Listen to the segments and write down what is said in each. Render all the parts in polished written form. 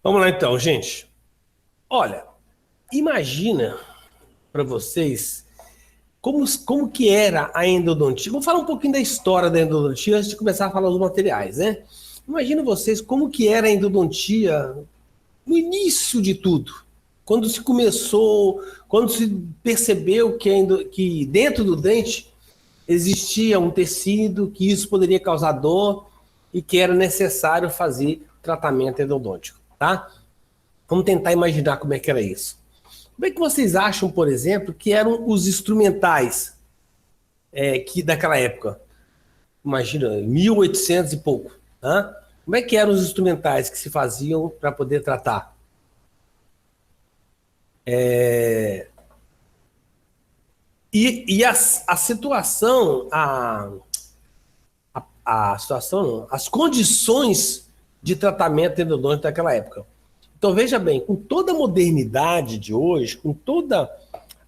Vamos lá então, gente. Olha, imagina para vocês como que era a endodontia. Vou falar um pouquinho da história da endodontia antes de começar a falar dos materiais, né? Imagina vocês como que era a endodontia no início de tudo. Quando se começou, quando se percebeu que dentro do dente existia um tecido, que isso poderia causar dor e que era necessário fazer tratamento endodôntico, tá? Vamos tentar imaginar como é que era isso. Como é que vocês acham, por exemplo, que eram os instrumentais que daquela época? Imagina, 1800 e pouco. Tá? Como é que eram os instrumentais que se faziam para poder tratar? A situação, a situação, não, as condições de tratamento endodôntico daquela época. Então, veja bem, com toda a modernidade de hoje, com toda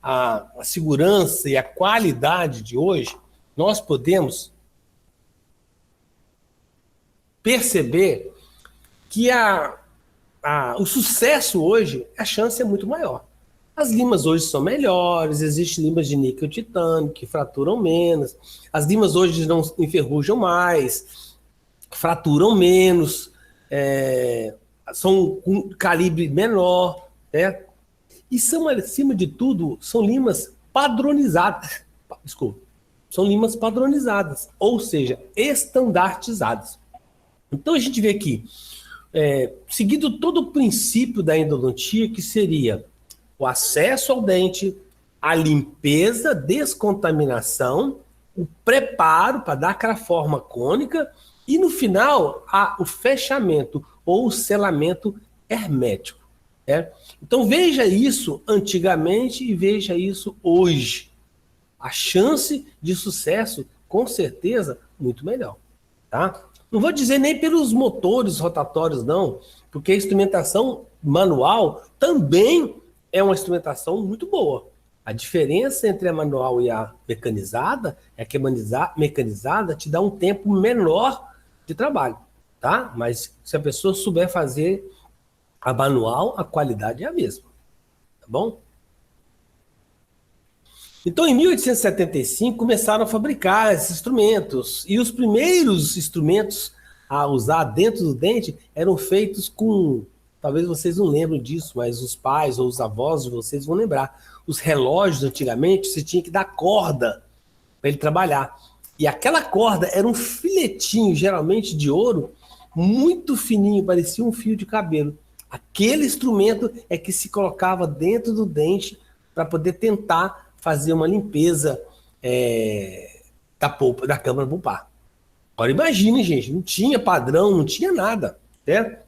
a segurança e a qualidade de hoje, nós podemos perceber que o sucesso hoje, a chance é muito maior. As limas hoje são melhores, existem limas de níquel titânio que fraturam menos, as limas hoje não enferrujam mais, fraturam menos, são com calibre menor, né? E são, acima de tudo, são limas padronizadas. Desculpa. São limas padronizadas, ou seja, estandartizadas. Então a gente vê aqui, seguindo todo o princípio da endodontia, que seria o acesso ao dente, a limpeza, descontaminação, o preparo para dar aquela forma cônica e no final o fechamento ou o selamento hermético. Então veja isso antigamente e veja isso hoje. A chance de sucesso, com certeza, muito melhor. Tá? Não vou dizer nem pelos motores rotatórios, não, porque a instrumentação manual também é uma instrumentação muito boa. A diferença entre a manual e a mecanizada é que a mecanizada te dá um tempo menor de trabalho, tá? Mas se a pessoa souber fazer a manual, a qualidade é a mesma, tá bom? Então, em 1875, começaram a fabricar esses instrumentos. E os primeiros instrumentos a usar dentro do dente eram feitos com. Talvez vocês não lembrem disso, mas os pais ou os avós de vocês vão lembrar. Os relógios, antigamente, você tinha que dar corda para ele trabalhar. E aquela corda era um filetinho, geralmente de ouro, muito fininho, parecia um fio de cabelo. Aquele instrumento é que se colocava dentro do dente para poder tentar fazer uma limpeza da câmara pulpar. Agora imagine, gente, não tinha padrão, não tinha nada, certo?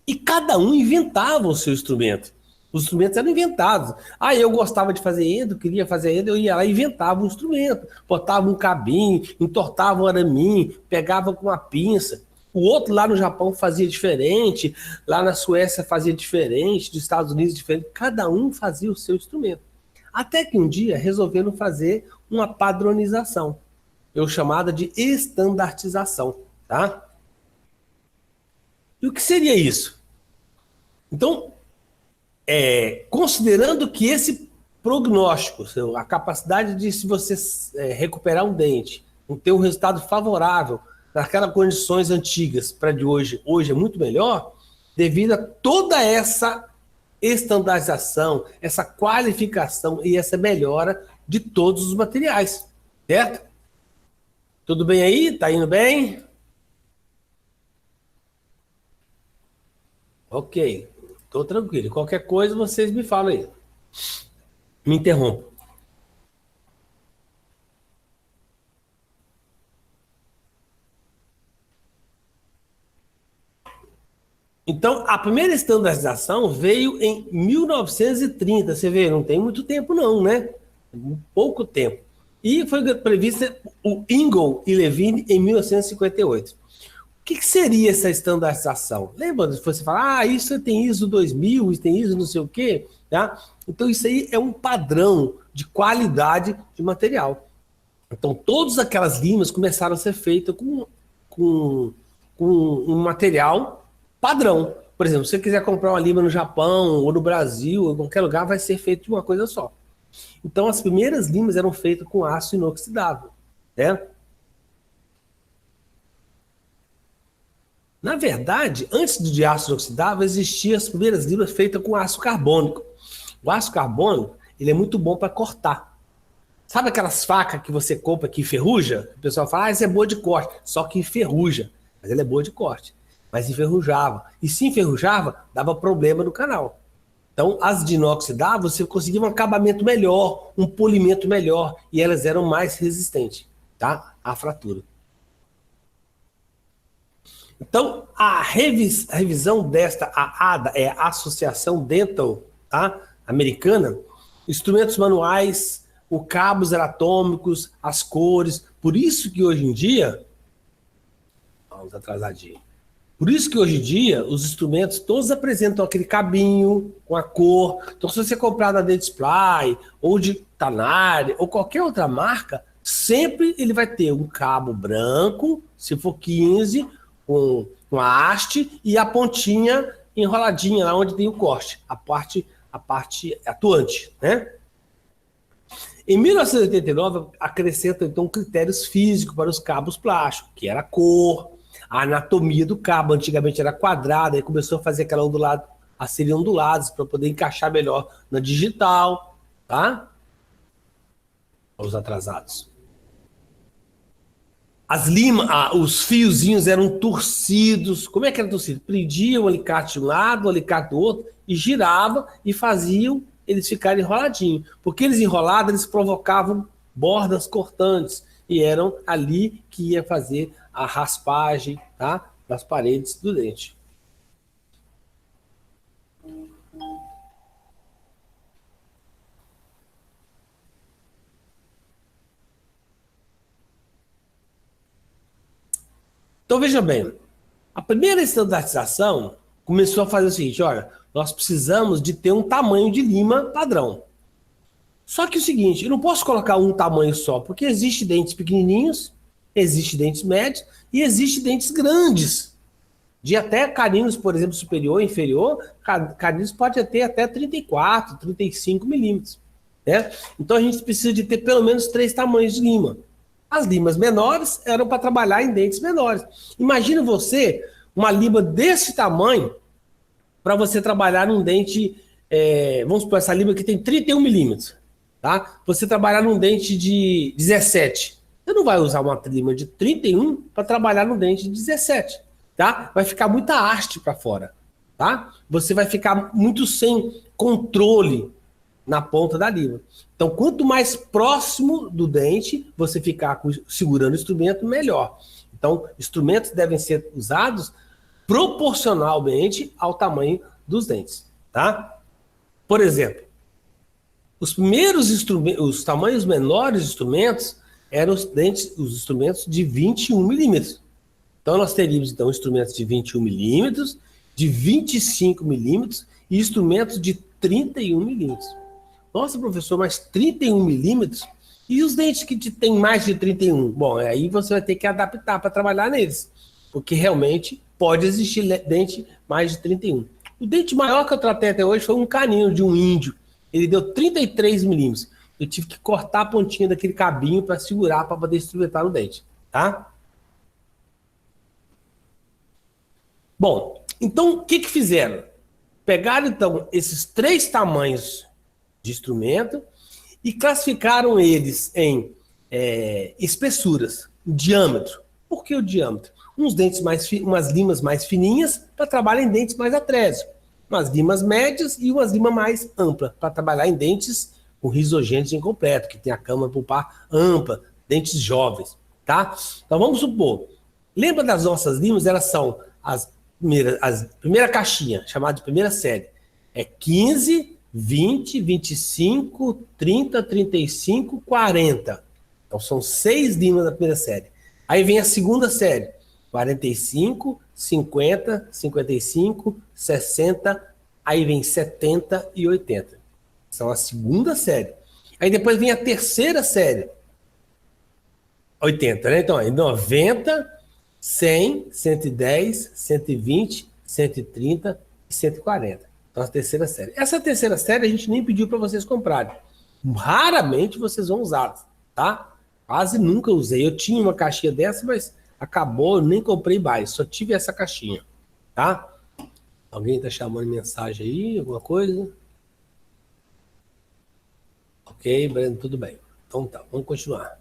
E cada um inventava o seu instrumento. Os instrumentos eram inventados. Ah, eu gostava de fazer endo, queria fazer endo, eu ia lá e inventava um instrumento. Botava um cabinho, entortava um arame, pegava com uma pinça. O outro lá no Japão fazia diferente, lá na Suécia fazia diferente, dos Estados Unidos diferente. Cada um fazia o seu instrumento. Até que um dia resolveram fazer uma padronização, eu chamada de estandartização, tá? E o que seria isso? Então, considerando que esse prognóstico, a capacidade de se você recuperar um dente, ter um resultado favorável naquelas condições antigas para de hoje é muito melhor, devido a toda essa estandardização, essa qualificação e essa melhora de todos os materiais, certo? Tudo bem aí? Tá indo bem? Ok, tô tranquilo. Qualquer coisa vocês me falam aí. Me interrompam. Então, a primeira estandarização veio em 1930. Você vê, não tem muito tempo não, né? Pouco tempo. E foi prevista o Ingold e Levine em 1958. O que seria essa estandarização? Lembra de você falar, isso tem ISO 2000, isso tem ISO não sei o quê, tá? Então isso aí é um padrão de qualidade de material. Então todas aquelas limas começaram a ser feitas com um material padrão. Por exemplo, se você quiser comprar uma lima no Japão ou no Brasil, ou em qualquer lugar, vai ser feito de uma coisa só. Então, as primeiras limas eram feitas com aço inoxidável, né? Na verdade, antes de aço inoxidável, existiam as primeiras limas feitas com aço carbônico. O aço carbônico, ele é muito bom para cortar. Sabe aquelas facas que você compra que enferruja? O pessoal fala, essa é boa de corte. Só que enferruja. Mas ela é boa de corte. Mas enferrujava. E se enferrujava, dava problema no canal. Então, as de inoxidável, você conseguia um acabamento melhor, um polimento melhor. E elas eram mais resistentes, tá? À fratura. Então, a revisão desta, a ADA, é a Associação Dental, tá? Americana, instrumentos manuais, os cabos anatômicos, as cores. Por isso que hoje em dia, vamos atrasadinho. Por isso que hoje em dia os instrumentos todos apresentam aquele cabinho com a cor. Então, se você comprar da Dentsply ou de Tanari ou qualquer outra marca, sempre ele vai ter um cabo branco, se for 15, com uma haste e a pontinha enroladinha lá onde tem o corte, a parte atuante, né? Em 1989, acrescenta então critérios físicos para os cabos plásticos, que era a cor, a anatomia do cabo. Antigamente era quadrada, aí começou a fazer aquela ondulada, a serem ondulados para poder encaixar melhor na digital, tá? Os atrasados. As limas, os fiozinhos eram torcidos. Como é que era torcido? Prendia o alicate de um lado, o alicate do outro, e girava e faziam eles ficarem enroladinhos. Porque eles enrolados, eles provocavam bordas cortantes. E eram ali que ia fazer a raspagem, tá? Das paredes do dente. Então, veja bem, a primeira estandarização começou a fazer o seguinte, olha, nós precisamos de ter um tamanho de lima padrão. Só que é o seguinte, eu não posso colocar um tamanho só, porque existe dentes pequenininhos, existe dentes médios e existe dentes grandes. De até caninos, por exemplo, superior e inferior, caninos pode ter até 34, 35 milímetros. Né? Então a gente precisa de ter pelo menos 3 tamanhos de lima. As limas menores eram para trabalhar em dentes menores. Imagina você, uma lima desse tamanho, para você trabalhar num dente, vamos supor, essa lima aqui tem 31 milímetros. Tá? Você trabalhar num dente de 17. Você não vai usar uma lima de 31 para trabalhar num dente de 17. Tá? Vai ficar muita haste para fora. Tá? Você vai ficar muito sem controle na ponta da lima. Então, quanto mais próximo do dente você ficar segurando o instrumento, melhor. Então, instrumentos devem ser usados proporcionalmente ao tamanho dos dentes. Tá? Por exemplo, os primeiros instrumentos, os tamanhos menores de instrumentos eram os instrumentos de 21 milímetros. Então, nós teríamos então instrumentos de 21 milímetros, de 25 milímetros e instrumentos de 31 milímetros. Nossa, professor, mas 31 milímetros? E os dentes que têm mais de 31? Bom, aí você vai ter que adaptar para trabalhar neles, porque realmente pode existir dente mais de 31. O dente maior que eu tratei até hoje foi um canino de um índio. Ele deu 33 milímetros. Eu tive que cortar a pontinha daquele cabinho para segurar, para poder instrumentar no dente. Tá? Bom, então o que fizeram? Pegaram então esses 3 tamanhos de instrumento e classificaram eles em espessuras, diâmetro. Por que o diâmetro? Umas limas mais fininhas para trabalhar em dentes mais atrésicos, umas limas médias e umas limas mais amplas para trabalhar em dentes com risogênese incompleto, que tem a câmara pulpar ampla, dentes jovens, tá? Então vamos supor, lembra das nossas limas? Elas são a primeira caixinha, chamada de primeira série, é 15, 20, 25, 30, 35, 40. Então são 6 limas da primeira série. Aí vem a segunda série, 45, 50, 55, 60, aí vem 70 e 80. São a segunda série. Aí depois vem a terceira série, 80, né? Então, aí 90, 100, 110, 120, 130 e 140. Então, a terceira série. Essa terceira série a gente nem pediu para vocês comprarem. Raramente vocês vão usá-las, tá? Quase nunca usei. Eu tinha uma caixinha dessa, mas acabou, eu nem comprei mais. Só tive essa caixinha, tá? Alguém tá chamando mensagem aí, alguma coisa? Ok, Breno, tudo bem. Então tá, vamos continuar.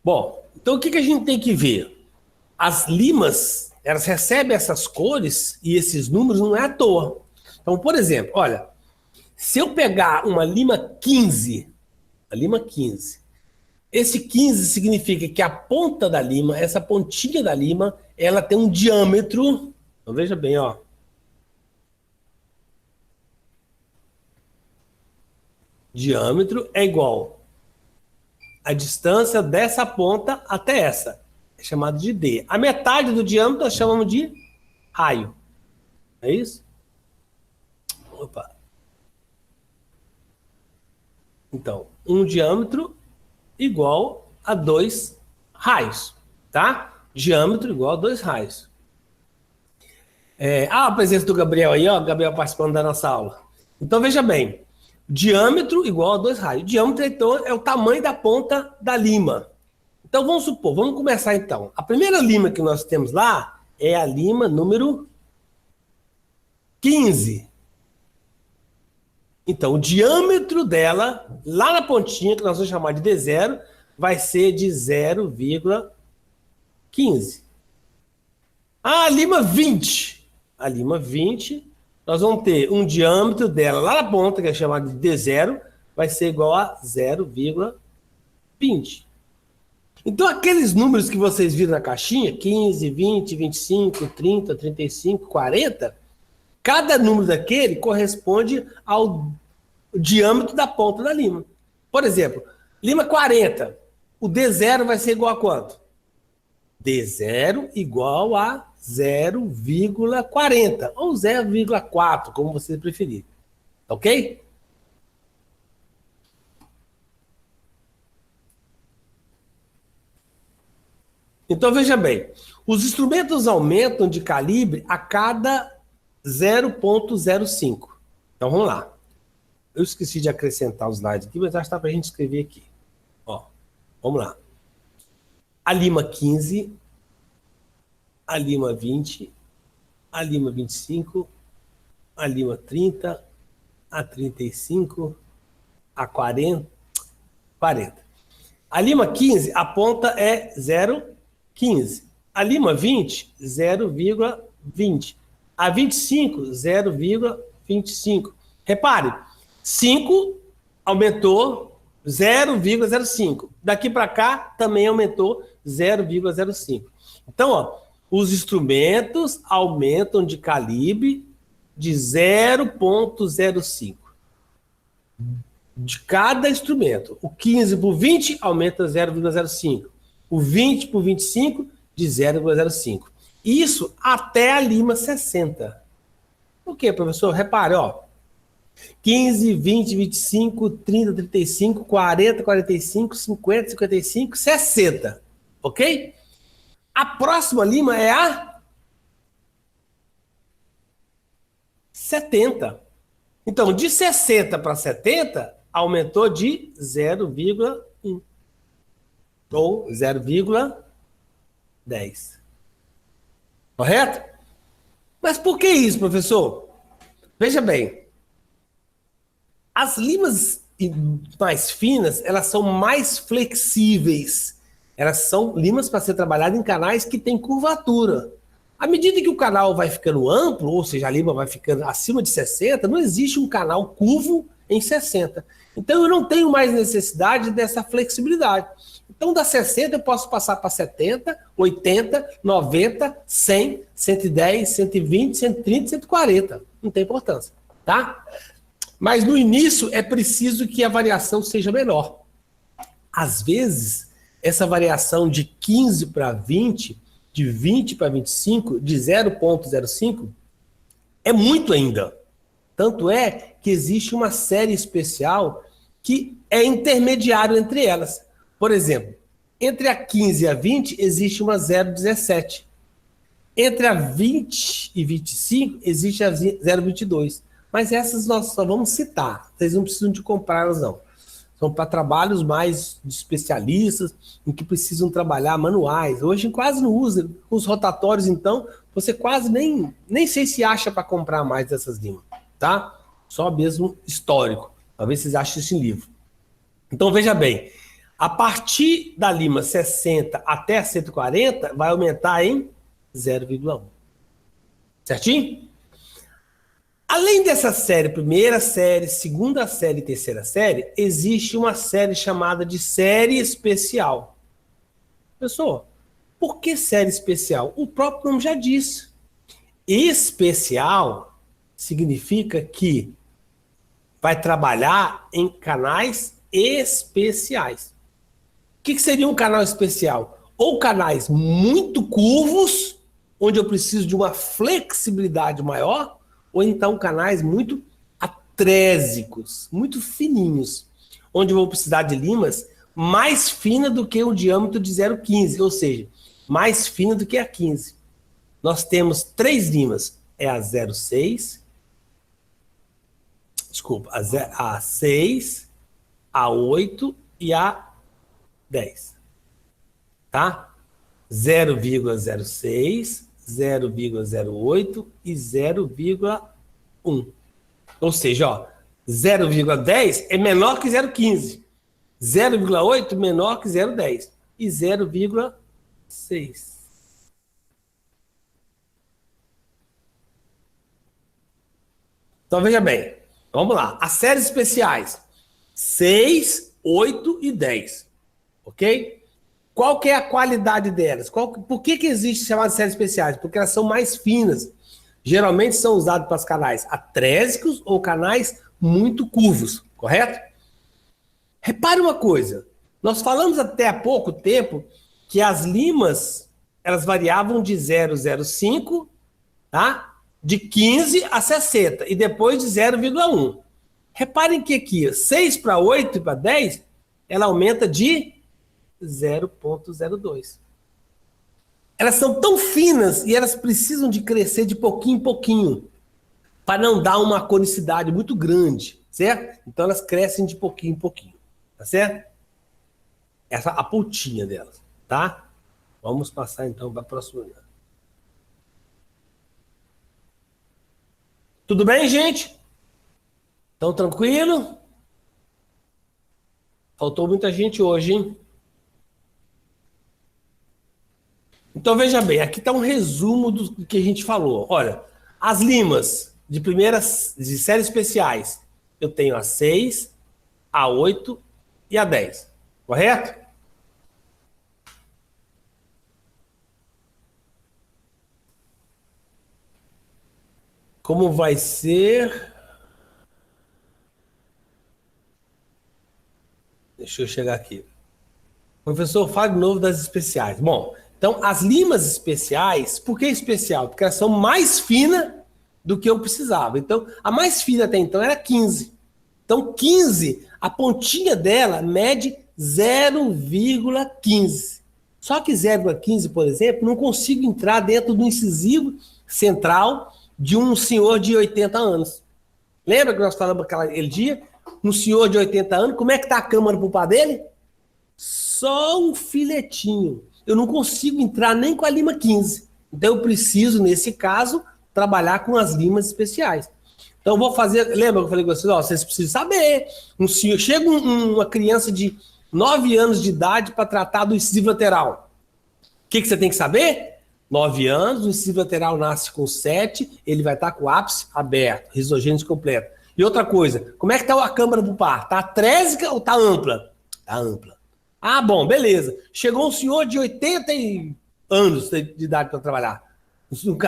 Bom, então o que a gente tem que ver? As limas, elas recebem essas cores e esses números não é à toa. Então, por exemplo, olha, se eu pegar uma lima 15, a lima 15, esse 15 significa que a ponta da lima, essa pontinha da lima, ela tem um diâmetro, então veja bem, ó. Diâmetro é igual a distância dessa ponta até essa. É chamado de D. A metade do diâmetro nós chamamos de raio. É isso? Opa. Então, um diâmetro igual a 2 raios, tá? Diâmetro igual a 2 raios. A presença do Gabriel aí, ó, Gabriel participando da nossa aula. Então, veja bem, diâmetro igual a 2 raios. Diâmetro, então, é o tamanho da ponta da lima. Então, vamos supor, vamos começar então. A primeira lima que nós temos lá é a lima número 15. Então, o diâmetro dela, lá na pontinha, que nós vamos chamar de D0, vai ser de 0,15. A lima 20. A lima 20, nós vamos ter um diâmetro dela lá na ponta, que é chamado de D0, vai ser igual a 0,20. Então, aqueles números que vocês viram na caixinha, 15, 20, 25, 30, 35, 40, cada número daquele corresponde ao diâmetro da ponta da lima. Por exemplo, lima 40, o D0 vai ser igual a quanto? D0 igual a 0,40 ou 0,4, como você preferir. Ok? Então, veja bem, os instrumentos aumentam de calibre a cada 0,05. Então, vamos lá. Eu esqueci de acrescentar os slides aqui, mas acho que dá para a gente escrever aqui. Ó, vamos lá. A lima 15, a lima 20, a lima 25, a lima 30, a 35, a 40. A lima 15, a ponta é 0,15. A lima 20, 0,20. A 25, 0,25. Repare, 5 aumentou 0,05. Daqui para cá também aumentou 0,05. Então, ó, os instrumentos aumentam de calibre de 0,05. De cada instrumento. O 15 por 20 aumenta 0,05. O 20 por 25 de 0,05. Isso até a lima 60. Por quê, professor? Repare, ó. 15, 20, 25, 30, 35, 40, 45, 50, 55, 60. Ok? A próxima lima é a 70. Então, de 60 para 70, aumentou de 0,1. Ou 0,10. Correto? Mas por que isso, professor? Veja bem. As limas mais finas, elas são mais flexíveis. Elas são limas para ser trabalhadas em canais que têm curvatura. À medida que o canal vai ficando amplo, ou seja, a lima vai ficando acima de 60, não existe um canal curvo em 60. Então, eu não tenho mais necessidade dessa flexibilidade. Então, da 60, eu posso passar para 70, 80, 90, 100, 110, 120, 130, 140. Não tem importância, tá? Mas no início é preciso que a variação seja menor. Às vezes, essa variação de 15 para 20, de 20 para 25, de 0,05, é muito ainda. Tanto é que existe uma série especial que é intermediário entre elas. Por exemplo, entre a 15 e a 20 existe uma 0,17. Entre a 20 e 25 existe a 0,22. Mas essas nós só vamos citar. Vocês não precisam de comprá-las, não. São para trabalhos mais de especialistas, em que precisam trabalhar manuais. Hoje quase não usa. Os rotatórios, então, você quase nem sei se acha para comprar mais dessas limas, tá? Só mesmo histórico. Talvez vocês achem isso em livro. Então, veja bem. A partir da lima 60 até 140, vai aumentar em 0,1. Certinho? Além dessa série, primeira série, segunda série e terceira série, existe uma série chamada de série especial. Pessoal, por que série especial? O próprio nome já diz. Especial significa que vai trabalhar em canais especiais. O que seria um canal especial? Ou canais muito curvos, onde eu preciso de uma flexibilidade maior, ou então canais muito atrésicos, muito fininhos, onde eu vou precisar de limas mais finas do que o diâmetro de 0,15, ou seja, mais fina do que a 15. Nós temos 3 limas, é a 0,6, desculpa, a 6, a 8 e a 10. Tá? 0,06, 0,08 e 0,1. Ou seja, ó, 0,10 é menor que 0,15. 0,8 menor que 0,10. E 0,6. Então, veja bem. Vamos lá. As séries especiais. 6, 8 e 10. Ok? Qual que é a qualidade delas? Por que existe chamadas séries especiais? Porque elas são mais finas. Geralmente são usadas para os canais atrésicos ou canais muito curvos, correto? Repare uma coisa. Nós falamos até há pouco tempo que as limas, elas variavam de 0,05, tá? De 15 a 60 e depois de 0,1. Reparem que aqui, 6 para 8 e para 10, ela aumenta de 0,02. Elas são tão finas e elas precisam de crescer de pouquinho em pouquinho para não dar uma conicidade muito grande, certo? Então elas crescem de pouquinho em pouquinho, tá certo? Essa é a pontinha delas, tá? Vamos passar então para a próxima. Tudo bem, gente? Então, tranquilo? Faltou muita gente hoje, hein? Então, veja bem, aqui está um resumo do que a gente falou. Olha, as limas de séries especiais, eu tenho a 6, a 8 e a 10, correto? Como vai ser? Deixa eu chegar aqui. Professor, fale de novo das especiais. Bom, então as limas especiais, por que especial? Porque elas são mais finas do que eu precisava. Então, a mais fina até então era 15. Então, 15, a pontinha dela mede 0,15. Só que 0,15, por exemplo, não consigo entrar dentro do incisivo central de um senhor de 80 anos. Lembra que nós falamos aquele dia? Um senhor de 80 anos, como é que está a câmara pulpar dele? Só um filetinho. Eu não consigo entrar nem com a lima 15. Então eu preciso, nesse caso, trabalhar com as limas especiais. Então eu vou fazer... Lembra que eu falei com vocês? Ó, vocês precisam saber. Chega uma criança de 9 anos de idade para tratar do incisivo lateral. O que você tem que saber? 9 anos, o incisivo lateral nasce com 7, ele vai estar com o ápice aberto, risogênese completo. E outra coisa, como é que está a câmara pulpar? Está trésica ou está ampla? Está ampla. Ah, bom, beleza. Chegou um senhor de 80 anos de idade para trabalhar,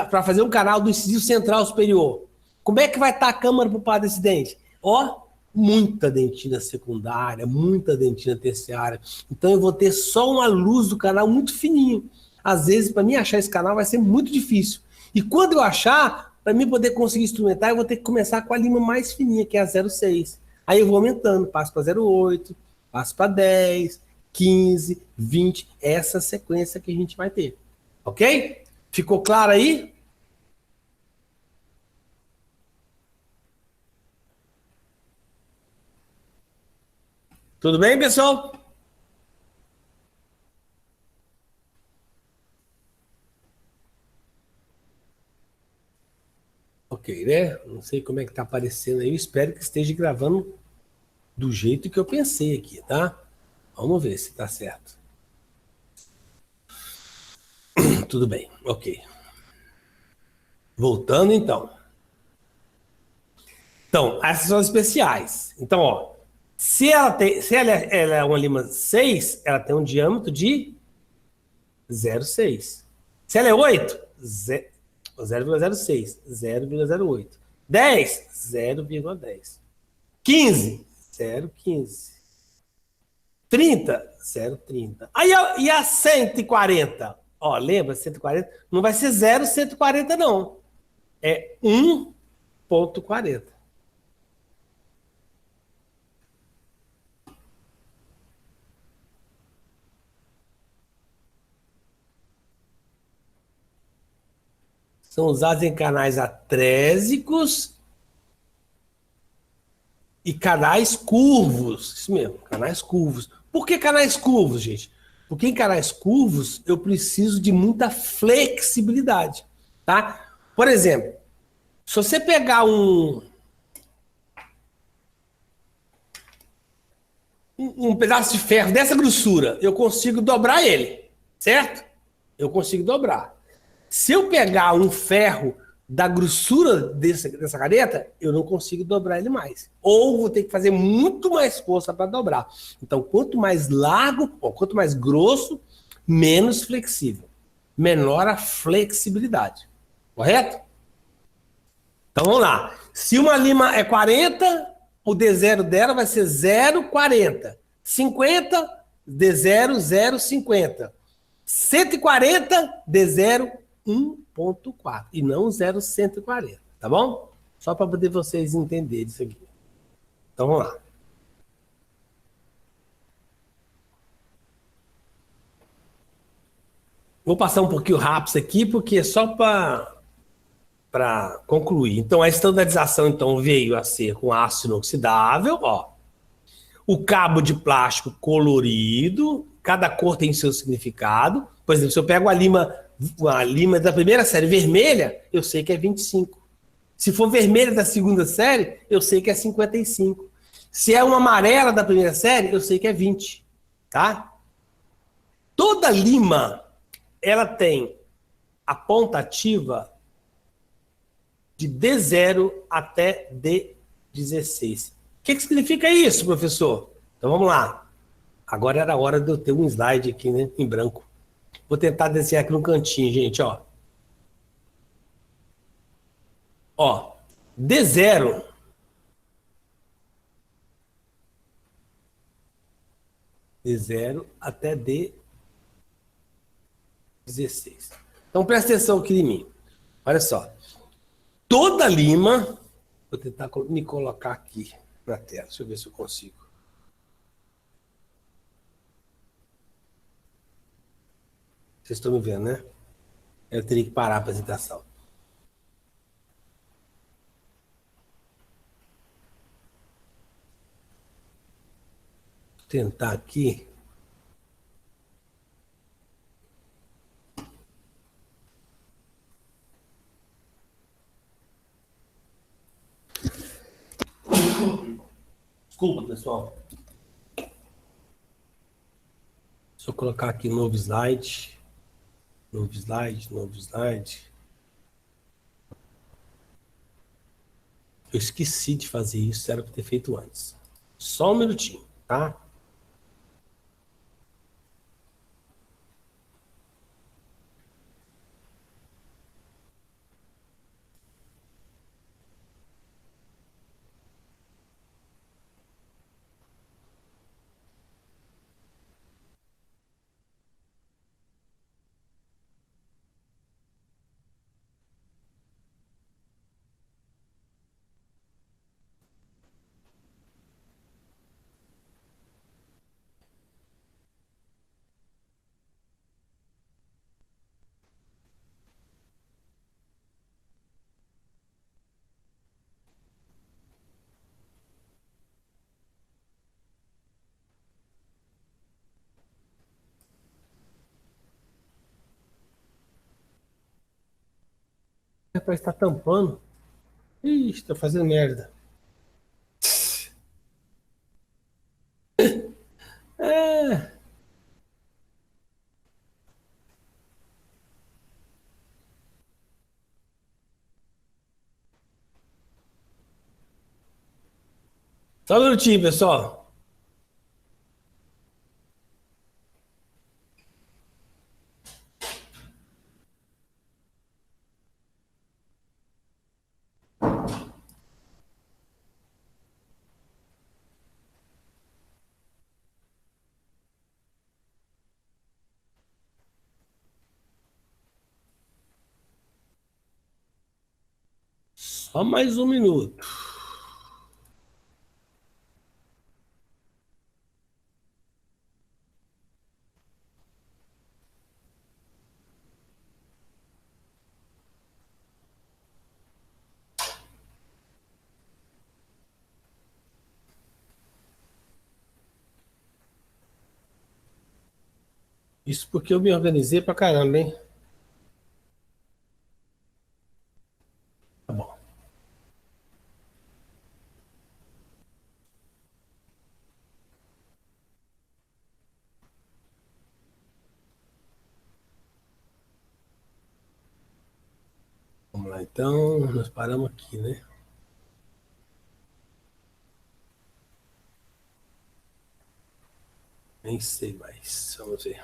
para fazer um canal do incisivo central superior. Como é que vai estar a câmara pulpar desse dente? Ó, muita dentina secundária, muita dentina terciária. Então eu vou ter só uma luz do canal muito fininho. Às vezes, para mim achar esse canal vai ser muito difícil. E quando eu achar, para mim poder conseguir instrumentar, eu vou ter que começar com a lima mais fininha, que é a 0,6. Aí eu vou aumentando, passo para 0,8, passo para 10, 15, 20, essa sequência que a gente vai ter. Ok? Ficou claro aí? Tudo bem, pessoal? Ok, né? Não sei como é que tá aparecendo aí. Eu espero que esteja gravando do jeito que eu pensei aqui, tá? Vamos ver se tá certo. Tudo bem, ok. Voltando então. Então, essas são as especiais. Então, ó, se ela é uma lima 6, ela tem um diâmetro de 0,6. Se ela é 8, 0,06, 0,08. 10, 0,10. 15, 0,15. 30, 0,30. Aí, e a 140? Ó, lembra, 140? Não vai ser 0,140, não. É 1,40. São usados em canais atrésicos e canais curvos. Isso mesmo, canais curvos. Por que canais curvos, gente? Porque em canais curvos eu preciso de muita flexibilidade, tá? Por exemplo, se você pegar um pedaço de ferro dessa grossura, eu consigo dobrar ele, certo? Eu consigo dobrar. Se eu pegar um ferro da grossura dessa caneta, eu não consigo dobrar ele mais. Ou vou ter que fazer muito mais força para dobrar. Então, quanto mais largo, ou quanto mais grosso, menos flexível. Menor a flexibilidade. Correto? Então vamos lá. Se uma lima é 40, o D0 dela vai ser 0,40. 50, D0, 0,50. 140, D0, 1,4. E não 0,140, tá bom? Só para poder vocês entenderem isso aqui. Então vamos lá. Vou passar um pouquinho rápido aqui, porque é só para concluir. Então, a estandarização então veio a ser com aço inoxidável, ó. O cabo de plástico colorido, cada cor tem seu significado. Por exemplo, se eu pego a lima da primeira série vermelha, eu sei que é 25. Se for vermelha da segunda série, eu sei que é 55. Se é uma amarela da primeira série, eu sei que é 20. Tá? Toda lima, ela tem a ponta ativa de D0 até D16. O que significa isso, professor? Então vamos lá. Agora era a hora de eu ter um slide aqui, né, em branco. Vou tentar desenhar aqui no cantinho, gente, ó. Ó, D0, D0 até D16. Então presta atenção aqui em mim. Olha só. Toda lima, vou tentar me colocar aqui na tela. Deixa eu ver se eu consigo. Vocês estão me vendo, né? Eu teria que parar a apresentação. Vou tentar aqui. Desculpa, pessoal. Deixa eu colocar aqui novo slide. Novo slide, novo slide. Eu esqueci de fazer isso, era para ter feito antes. Só um minutinho, tá? É para estar tampando. Ixi, tô fazendo merda. É. Só um minutinho, pessoal. Só mais um minuto. Isso porque eu me organizei pra caramba, hein? Tá bom. Vamos lá, então. Nós paramos aqui, né? Nem sei mais. Vamos ver.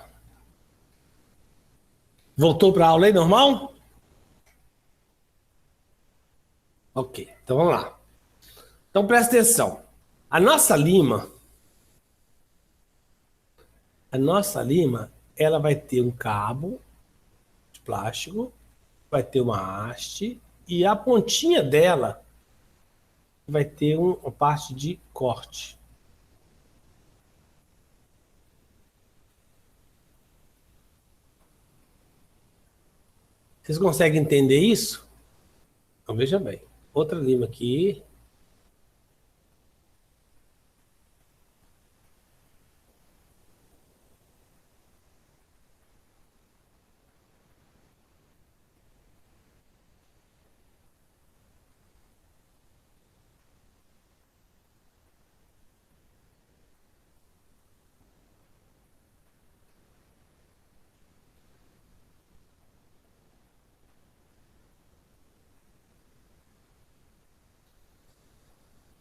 Voltou para a aula aí, normal? Ok, então vamos lá. Então presta atenção. A nossa lima, a nossa lima, ela vai ter um cabo de plástico, vai ter uma haste e a pontinha dela vai ter uma parte de corte. Vocês conseguem entender isso? Então veja bem. Outra lima aqui.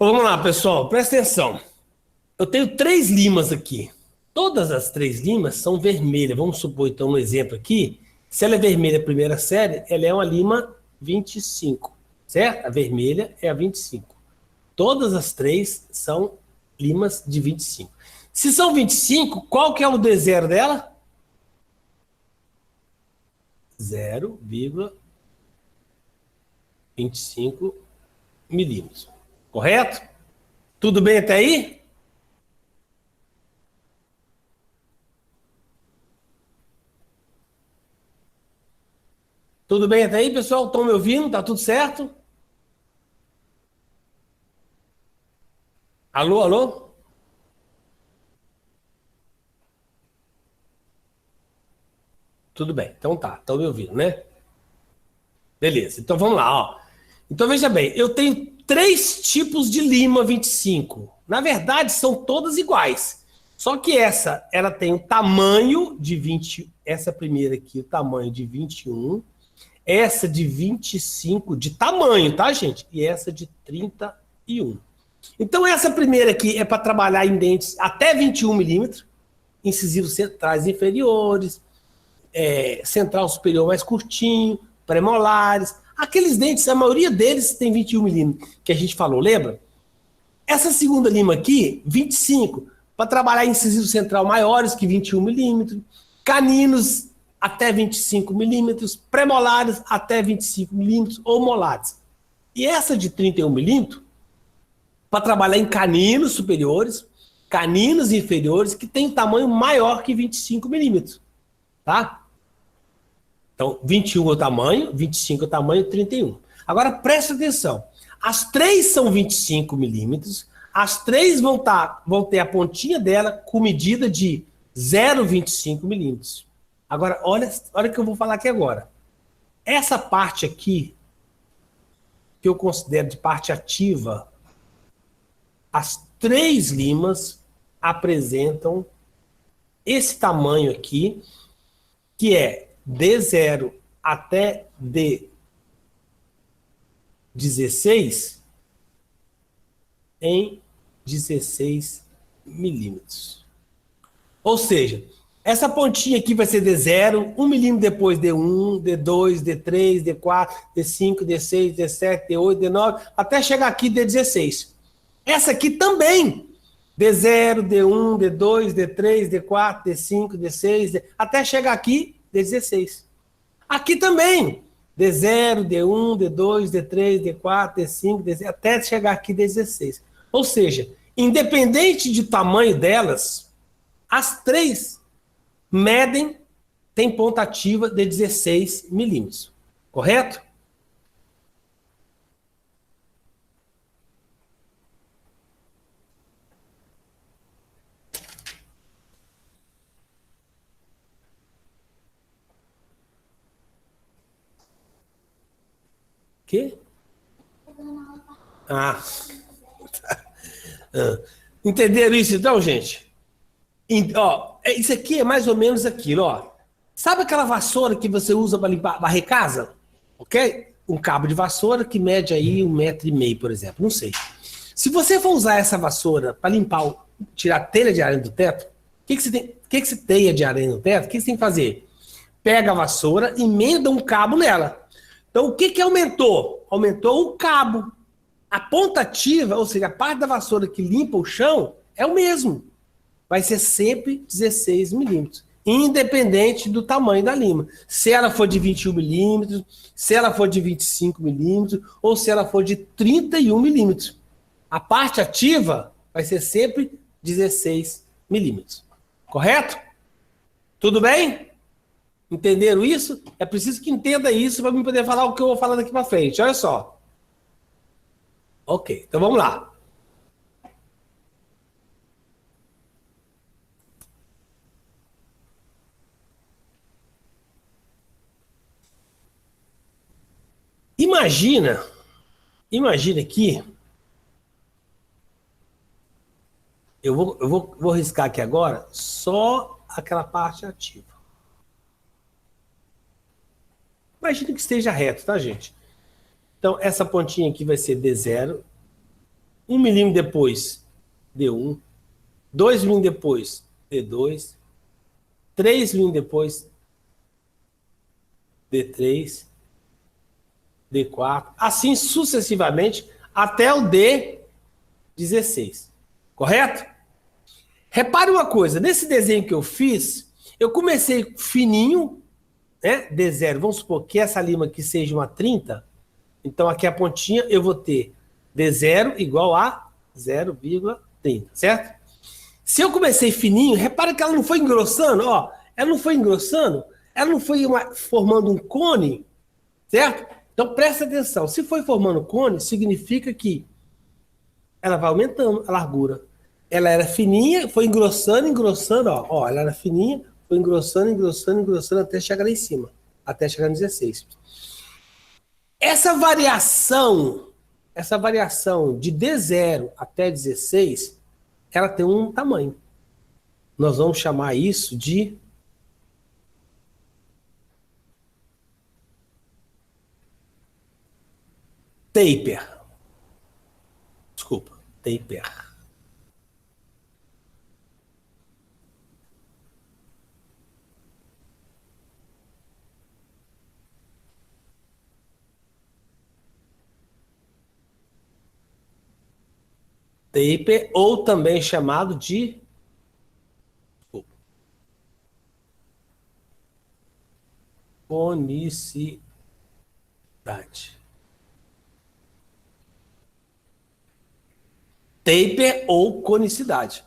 Vamos lá, pessoal, presta atenção. Eu tenho 3 limas aqui. Todas as 3 limas são vermelhas. Vamos supor, então, um exemplo aqui. Se ela é vermelha primeira série, ela é uma lima 25, certo? A vermelha é a 25. Todas as 3 são limas de 25. Se são 25, qual que é o D0 dela? 0,25 milímetros. Correto? Tudo bem até aí? Tudo bem até aí, pessoal? Estão me ouvindo? Tá tudo certo? Alô, alô? Tudo bem, então tá, estão me ouvindo, né? Beleza, então vamos lá, ó. Então veja bem, eu tenho 3 tipos de lima 25. Na verdade, são todas iguais. Só que essa, ela tem o tamanho de 20, essa primeira aqui, o tamanho de 21, essa de 25 de tamanho, tá, gente? E essa de 31. Então essa primeira aqui é para trabalhar em dentes até 21 milímetros, incisivos centrais inferiores, central superior mais curtinho, premolares. Aqueles dentes, a maioria deles tem 21 milímetros, que a gente falou, lembra? Essa segunda lima aqui, 25, para trabalhar incisivo central maiores que 21 milímetros, caninos até 25 milímetros, premolares até 25 milímetros ou molares. E essa de 31 milímetros, para trabalhar em caninos superiores, caninos inferiores, que tem tamanho maior que 25 milímetros, tá? Então, 21 é o tamanho, 25 é o tamanho, 31. Agora, presta atenção. As 3 são 25 milímetros, as 3 vão ter a pontinha dela com medida de 0,25 milímetros. Agora, olha o que eu vou falar aqui agora. Essa parte aqui que eu considero de parte ativa, as 3 limas apresentam esse tamanho aqui, que é D0 até D16 em 16 milímetros. Ou seja, essa pontinha aqui vai ser D0, 1 milímetro depois D1, D2, D3, D4, D5, D6, D7, D8, D9, até chegar aqui D16. Essa aqui também, D0, D1, D2, D3, D4, D5, D6, até chegar aqui D16. Aqui também, D0, D1, D2, D3, D4, D5, D6, até chegar aqui D16. Ou seja, independente de tamanho delas, as 3 medem, tem ponta ativa de 16 milímetros. Correto? Quê? Ah. Entenderam isso então, gente? Isso aqui é mais ou menos aquilo, ó. Sabe aquela vassoura que você usa para limpar, varrer casa? Ok? Um cabo de vassoura que mede aí 1,5 metro, por exemplo. Não sei. Se você for usar essa vassoura para limpar, tirar telha de aranha do teto, o que você tem? O que você teia de aranha no teto? O que você tem que fazer? Pega a vassoura e emenda um cabo nela. Então, o que aumentou? Aumentou o cabo. A ponta ativa, ou seja, a parte da vassoura que limpa o chão, é o mesmo. Vai ser sempre 16 milímetros, independente do tamanho da lima. Se ela for de 21 milímetros, se ela for de 25 milímetros, ou se ela for de 31 milímetros. A parte ativa vai ser sempre 16 milímetros. Correto? Tudo bem? Entenderam isso? É preciso que entenda isso para eu poder falar o que eu vou falar daqui para frente. Olha só. Ok, então vamos lá. Imagina aqui, eu vou riscar aqui agora só aquela parte ativa. Imagina que esteja reto, tá, gente? Então, essa pontinha aqui vai ser D0, 1 milímetro depois D1, 2 milímetros depois D2, 3 milímetros depois D3, D4, assim sucessivamente até o D16. Correto? Repare uma coisa, nesse desenho que eu fiz, eu comecei fininho, né? D0, vamos supor que essa lima aqui seja uma 30, então aqui a pontinha eu vou ter D0 igual a 0,30, certo? Se eu comecei fininho, repara que ela não foi engrossando, ó, ela não foi engrossando, ela não foi formando um cone, certo? Então presta atenção, se foi formando cone, significa que ela vai aumentando a largura. Ela era fininha, foi engrossando, ó, ela era fininha, foi engrossando até chegar lá em cima, até chegar no 16. Essa variação de D0 até 16, ela tem um tamanho. Nós vamos chamar isso de taper. Desculpa, taper. Taper, ou também chamado de conicidade. Taper ou conicidade.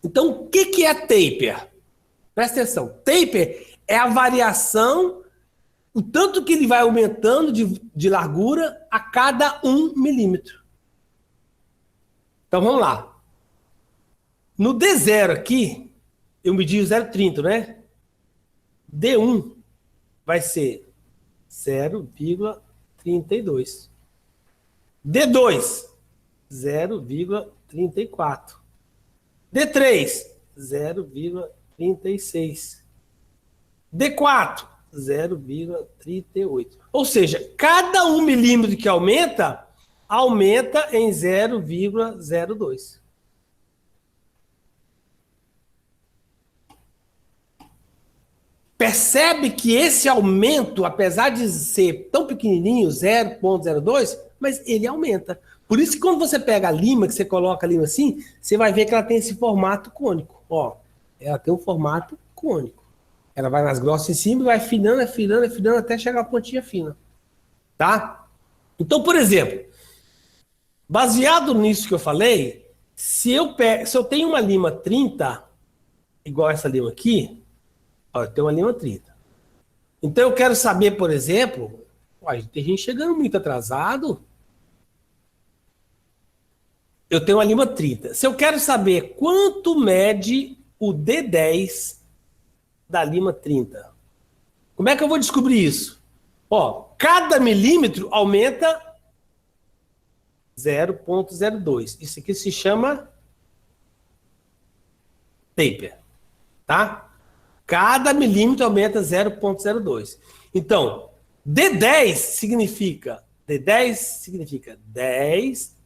Então, o que é taper? Presta atenção. Taper é a variação, o tanto que ele vai aumentando de largura a cada 1 milímetro. Então, vamos lá. No D0 aqui, eu medi o 0,30, né? D1 vai ser 0,32. D2, 0,34. D3, 0,36. D4, 0,38. Ou seja, cada 1 milímetro que aumenta, aumenta em 0,02. Percebe que esse aumento, apesar de ser tão pequenininho, 0,02, mas ele aumenta. Por isso que quando você pega a lima, que você coloca a lima assim, você vai ver que ela tem esse formato cônico. Ó, ela tem um formato cônico. Ela vai mais grossa em cima e vai afinando, afinando, afinando até chegar a pontinha fina. Tá? Então, por exemplo, baseado nisso que eu falei, se eu tenho uma lima 30, igual essa lima aqui, ó, eu tenho uma lima 30. Então eu quero saber, por exemplo, ó, tem gente chegando muito atrasado. Eu tenho uma lima 30. Se eu quero saber quanto mede o D10 da lima 30, como é que eu vou descobrir isso? Ó, cada milímetro aumenta 0,02. Isso aqui se chama taper, tá? Cada milímetro aumenta 0,02. Então, D10 significa 10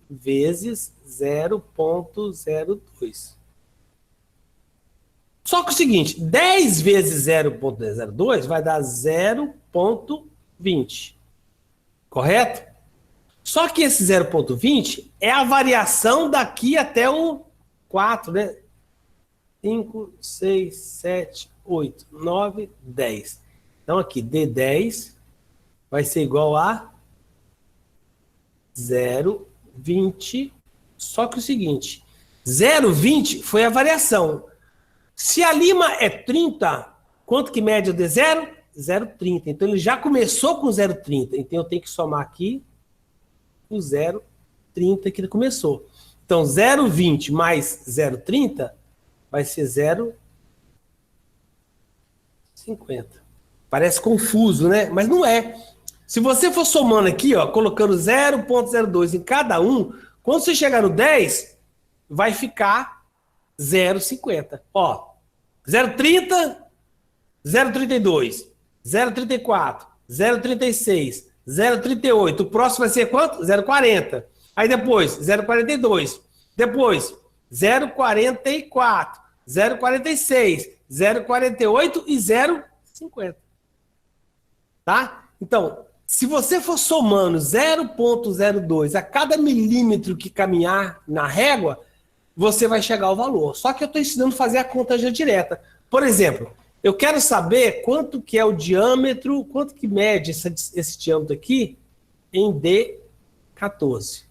vezes 0,02. Só que é o seguinte, 10 vezes 0,02 vai dar 0,20. Correto? Só que esse 0,20 é a variação daqui até o 4, né? 5, 6, 7, 8, 9, 10. Então aqui, D10 vai ser igual a 0,20. Só que é o seguinte, 0,20 foi a variação. Se a lima é 30, quanto que mede o D0? 0,30. Então ele já começou com 0,30. Então eu tenho que somar aqui o 0,30 que ele começou. Então 0,20 mais 0,30 vai ser 0,50. Parece confuso, né? Mas não é. Se você for somando aqui, ó, colocando 0,02 em cada um, quando você chegar no 10, vai ficar 0,50. Ó, 0,30, 0,32, 0,34, 0,36, 0,38. O próximo vai ser quanto? 0,40. Aí depois, 0,42. Depois, 0,44, 0,46, 0,48 e 0,50. Tá? Então, se você for somando 0,02 a cada milímetro que caminhar na régua, você vai chegar ao valor. Só que eu estou ensinando a fazer a conta já direta. Por exemplo, eu quero saber quanto que é o diâmetro, quanto que mede esse diâmetro aqui em D14.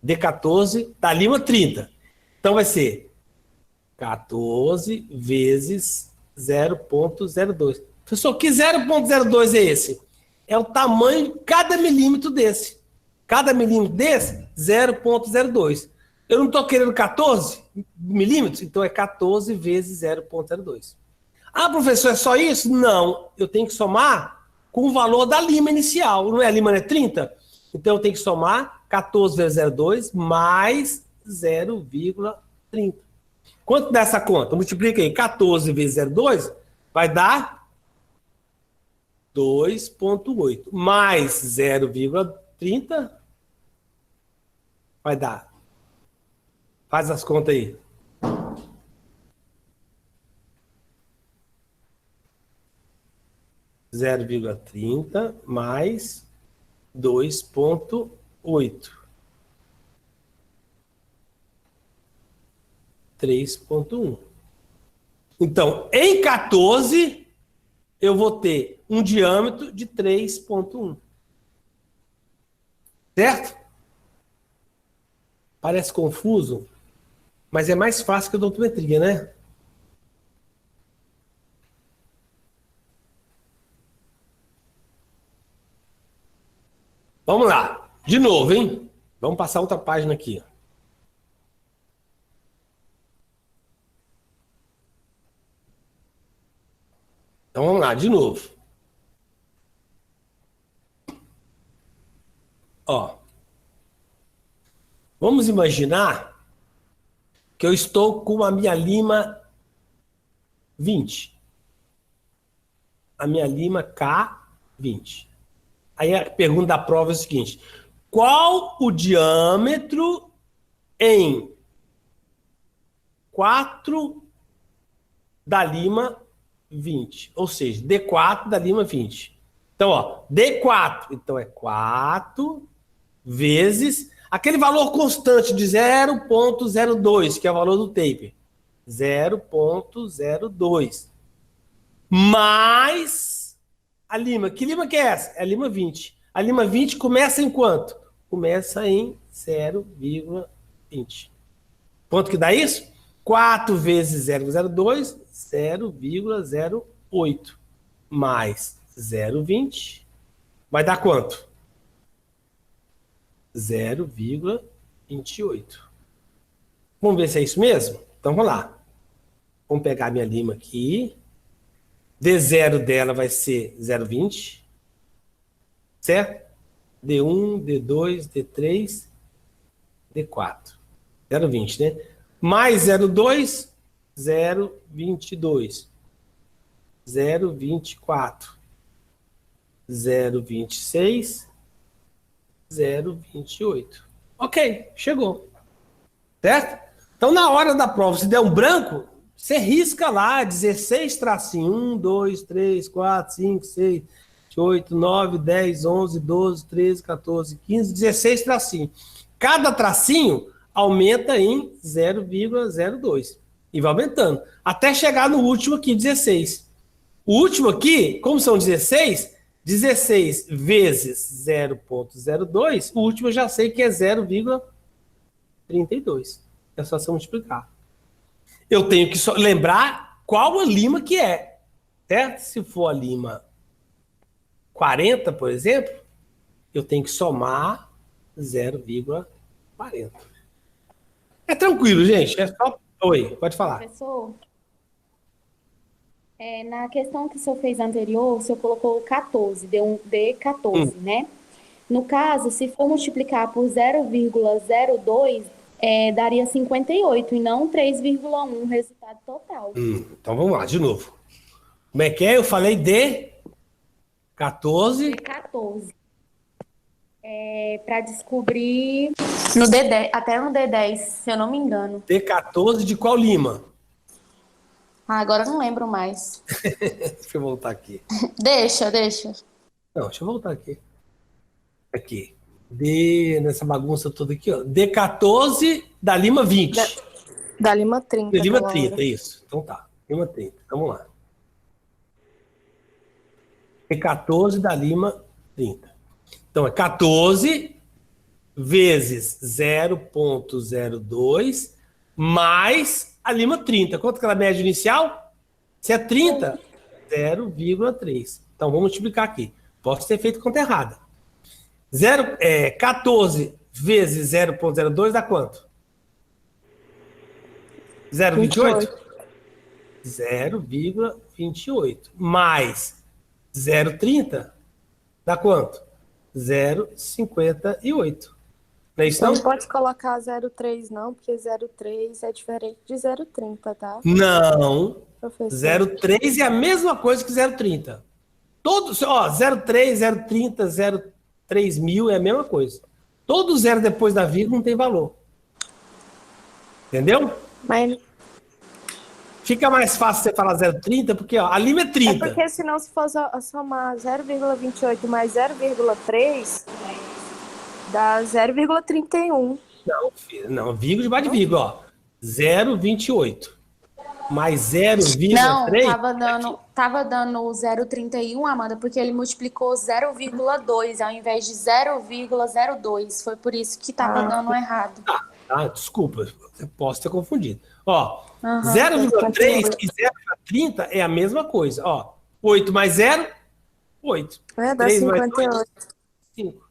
D14 da lima 30. Então vai ser 14 vezes 0,02. Professor, que 0,02 é esse? É o tamanho de cada milímetro desse. Cada milímetro desse, 0,02. Eu não estou querendo 14 milímetros, então é 14 vezes 0,02. Ah, professor, é só isso? Não, eu tenho que somar com o valor da lima inicial. Não é? A lima é 30? Então eu tenho que somar 14 vezes 0,2 mais 0,30. Quanto dá essa conta? Multiplica aí. 14 vezes 0,2 vai dar 2,8. Mais 0,30 vai dar. Faz as contas aí. Zero vírgula 30 mais 2,8. 3,1. Então, em 14, eu vou ter um diâmetro de 3,1. Certo? Parece confuso, mas é mais fácil que a odontometria, né? Vamos lá. De novo, hein? Vamos passar outra página aqui. Então vamos lá, de novo. Ó, Vamos imaginar que eu estou com a minha lima 20. A minha lima K20. Aí a pergunta da prova é o seguinte: qual o diâmetro em 4 da lima 20? Ou seja, D4 da lima 20. Então, ó, D4, então é 4 vezes aquele valor constante de 0,02, que é o valor do taper. 0,02. Mais a lima. Que lima que é essa? É a lima 20. A lima 20 começa em quanto? Começa em 0,20. Quanto que dá isso? 4 vezes 0,02, 0,08. Mais 0,20. Vai dar quanto? 0,28. Vamos ver se é isso mesmo? Então vamos lá. Vamos pegar a minha lima aqui. D0 dela vai ser 0,20. Certo? D1, D2, D3, D4. 0,20, né? Mais 0,2, 0,22. 0,24. 0,26. 0,28. Ok, chegou. Certo? Então, na hora da prova, se der um branco, você risca lá 16 tracinhos. 1, 2, 3, 4, 5, 6, 8, 9, 10, 11, 12, 13, 14, 15, 16 tracinhos. Cada tracinho aumenta em 0,02. E vai aumentando. Até chegar no último aqui, 16. O último aqui, como são 16, 16 vezes 0,02, o último eu já sei que é 0,32. É só você multiplicar. Eu tenho que só lembrar qual a lima que é. Certo? Se for a lima 40, por exemplo, eu tenho que somar 0,40. É tranquilo, gente. É só... Oi, pode falar. Professor, na questão que o senhor fez anterior, o senhor colocou 14, deu um D14, né? No caso, se for multiplicar por 0,02, daria 58 e não 3,1 resultado total. Então vamos lá, de novo. Como é que é? Eu falei D14. D14. Para descobrir no D10, até no D10, se eu não me engano. D14 de qual lima? Agora eu não lembro mais. Deixa eu voltar aqui. Deixa. Não, deixa eu voltar aqui. Aqui. Nessa bagunça toda aqui, ó. D14 da lima 20. Da lima 30. Da lima 30, isso. Então tá. Lima 30. Vamos lá. D14 da lima 30. Então é 14 vezes 0,02 mais a lima 30. Quanto que é a média inicial? Se é 30, 0,3. Então vamos multiplicar aqui. Posso ter feito conta errada. 14 vezes 0,02 dá quanto? 0,28? 0,28. Mais 0,30 dá quanto? 0,58. Não é isso não? Não pode colocar 0,3 não, porque 0,3 é diferente de 0,30, tá? Não. Professor. 0,3 é a mesma coisa que 0,30. Todos, ó, 0,3, 0,30, 0,3 mil é a mesma coisa. Todo zero depois da vírgula não tem valor. Entendeu? Mas Fica mais fácil você falar 0,30, porque ó, a lima é 30. porque senão se for somar 0,28 mais 0,3, dá 0,31. Não, filho, não, vírgula debaixo de vírgula, ó. 0,28 mais 0,3. Não, tava dando 0,31, Amanda, porque ele multiplicou 0,2 ao invés de 0,02. Foi por isso que tava dando errado. Ah, desculpa, eu posso ter confundido. Ó, Aham. 0,3 e 0,30 é a mesma coisa. Ó, 8 mais 0, 8. Dá 3 mais 58. 5.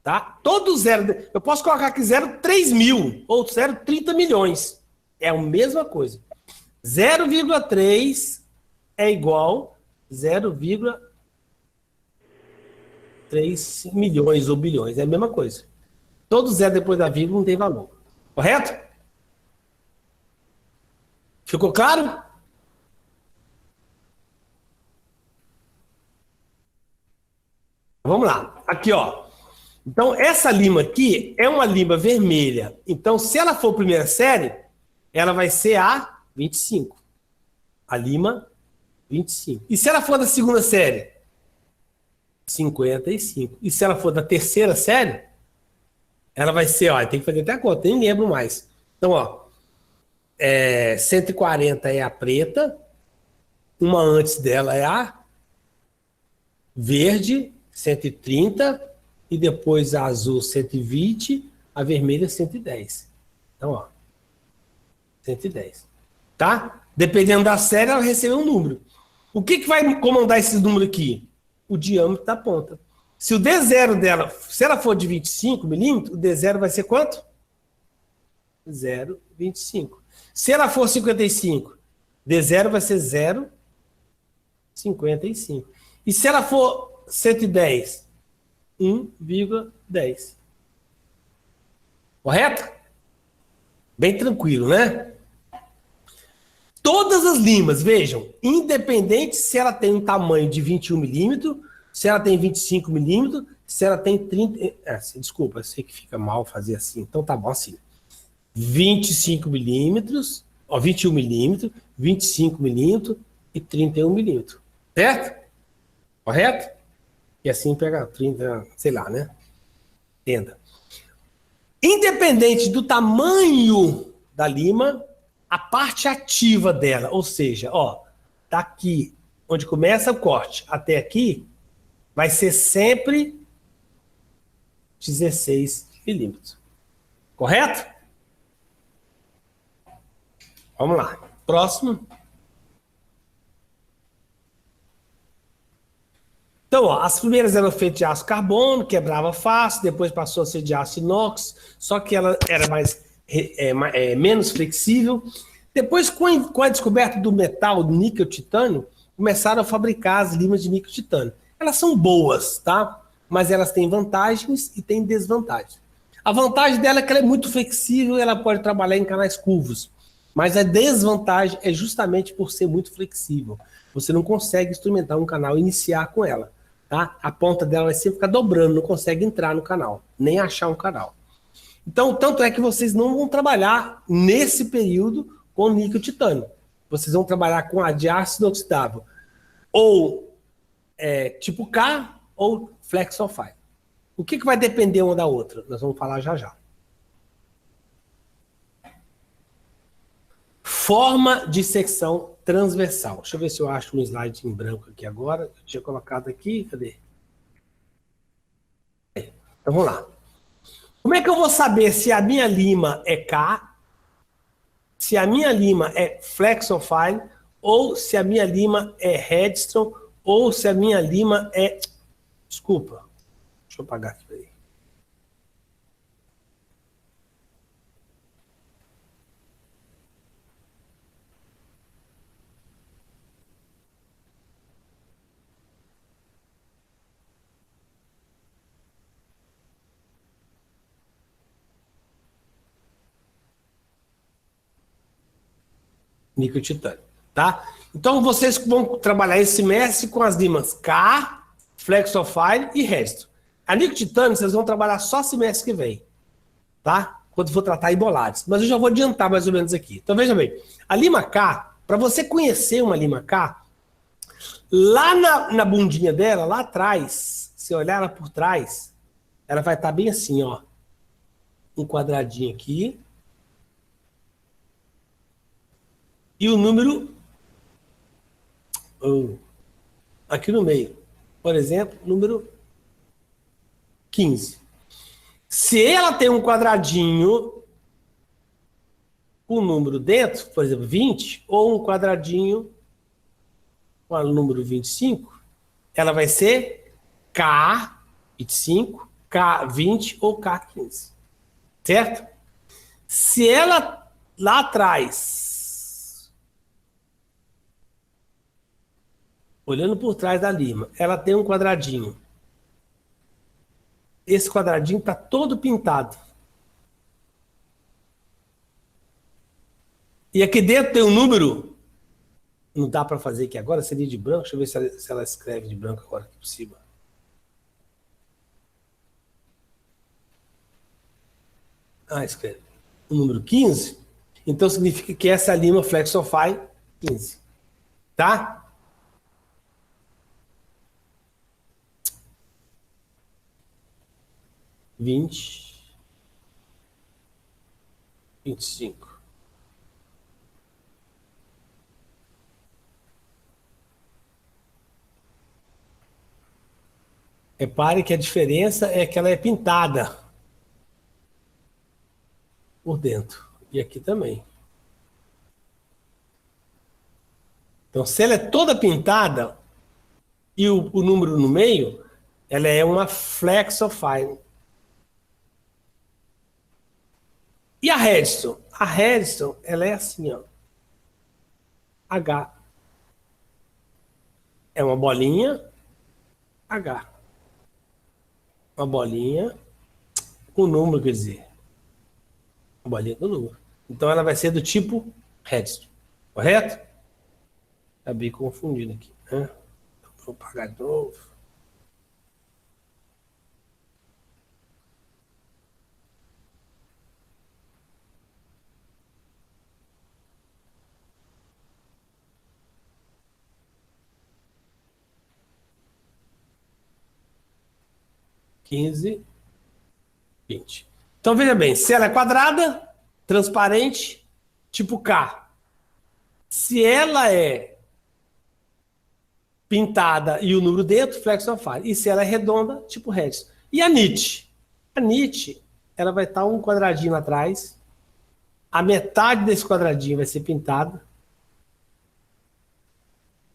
Tá? Todo zero. Eu posso colocar aqui 0,3 mil ou 0,30 milhões. É a mesma coisa. 0,3 é igual 0,3 milhões ou bilhões. É a mesma coisa. Todo zero depois da vírgula não tem valor. Correto? Ficou claro? Vamos lá. Aqui, ó. Então, essa lima aqui é uma lima vermelha. Então, se ela for primeira série, ela vai ser a 25. A lima 25. E se ela for da segunda série? 55. E se ela for da terceira série, ela vai ser, ó, tem que fazer até a conta, nem lembro mais. Então, ó, 140 é a preta, uma antes dela é a verde, 130, e depois a azul, 120, a vermelha, 110. Então, ó, 110. Tá? Dependendo da série, ela recebeu um número. O que vai comandar esse número aqui? O diâmetro da ponta. Se o D0 dela, se ela for de 25 milímetros, o D0 vai ser quanto? 0,25. Se ela for 55, D0 vai ser 0,55. E se ela for 110, 1,10. Correto? Bem tranquilo, né? Todas as limas, vejam, independente se ela tem um tamanho de 21 milímetros, se ela tem 25 milímetros, se ela tem 30... desculpa, eu sei que fica mal fazer assim, então tá bom assim. 25 milímetros, 21 milímetros, 25 milímetros e 31 milímetros. Certo? Correto? E assim pega 30, sei lá, né? Entenda. Independente do tamanho da lima, a parte ativa dela, ou seja, ó, daqui onde começa o corte até aqui, vai ser sempre 16 milímetros. Correto? Vamos lá. Próximo. Então, ó, as primeiras eram feitas de aço carbono, quebrava fácil, depois passou a ser de aço inox, só que ela era menos flexível. Depois, com a descoberta do metal, do níquel-titânio, começaram a fabricar as limas de níquel-titânio. Elas são boas, tá? Mas elas têm vantagens e têm desvantagens. A vantagem dela é que ela é muito flexível e ela pode trabalhar em canais curvos. Mas a desvantagem é justamente por ser muito flexível. Você não consegue instrumentar um canal e iniciar com ela. Tá? A ponta dela vai sempre ficar dobrando, não consegue entrar no canal, nem achar um canal. Então, tanto é que vocês não vão trabalhar nesse período com níquel-titânio. Vocês vão trabalhar com a de ácido inoxidável, ou tipo K, ou Flexofy. O que vai depender uma da outra? Nós vamos falar já já. Forma de secção transversal. Deixa eu ver se eu acho um slide em branco aqui agora. Eu tinha colocado aqui, cadê? Então vamos lá. Como é que eu vou saber se a minha lima é K, se a minha lima é Flexofy, ou se a minha lima é Redstone, ou se a minha lima é... Desculpa. Deixa eu apagar aqui. Peraí. Níquel-titânio, tá? Então, vocês vão trabalhar esse semestre com as limas K, Flexofy e Redstone. A níquel-titânio, vocês vão trabalhar só semestre que vem, tá? Quando for tratar ibolares. Mas eu já vou adiantar mais ou menos aqui. Então, veja bem. A lima K, para você conhecer uma lima K, lá na bundinha dela, lá atrás, se olhar ela por trás, ela vai estar bem assim, ó. Um quadradinho aqui. E o número aqui no meio. Por exemplo, número 15. Se ela tem um quadradinho com o número dentro, por exemplo, 20, ou um quadradinho com o número 25, ela vai ser K25, K20 ou K15. Certo? Se ela lá atrás, olhando por trás da lima, ela tem um quadradinho esse quadradinho está todo pintado. E aqui dentro tem um número, não dá para fazer aqui agora, seria de branco, deixa eu ver se ela escreve de branco agora aqui por cima. Escreve. O número 15, então significa que essa é a lima Flexofy 15. Tá? $20, $25. Repare que a diferença é que ela é pintada por dentro. E aqui também. Então, se ela é toda pintada e o número no meio, ela é uma Flexofy. E a Redstone? A Redstone, ela é assim, ó. H. É uma bolinha, H. Uma bolinha com número, quer dizer. Uma bolinha com número. Então ela vai ser do tipo Redstone. Correto? Acabei confundindo aqui, né? Vou apagar de novo. $15, $20. Então, veja bem, se ela é quadrada, transparente, tipo K. Se ela é pintada e o número dentro, Flexofy. E se ela é redonda, tipo Redstone. E a nit? A nit, ela vai estar um quadradinho atrás. A metade desse quadradinho vai ser pintado.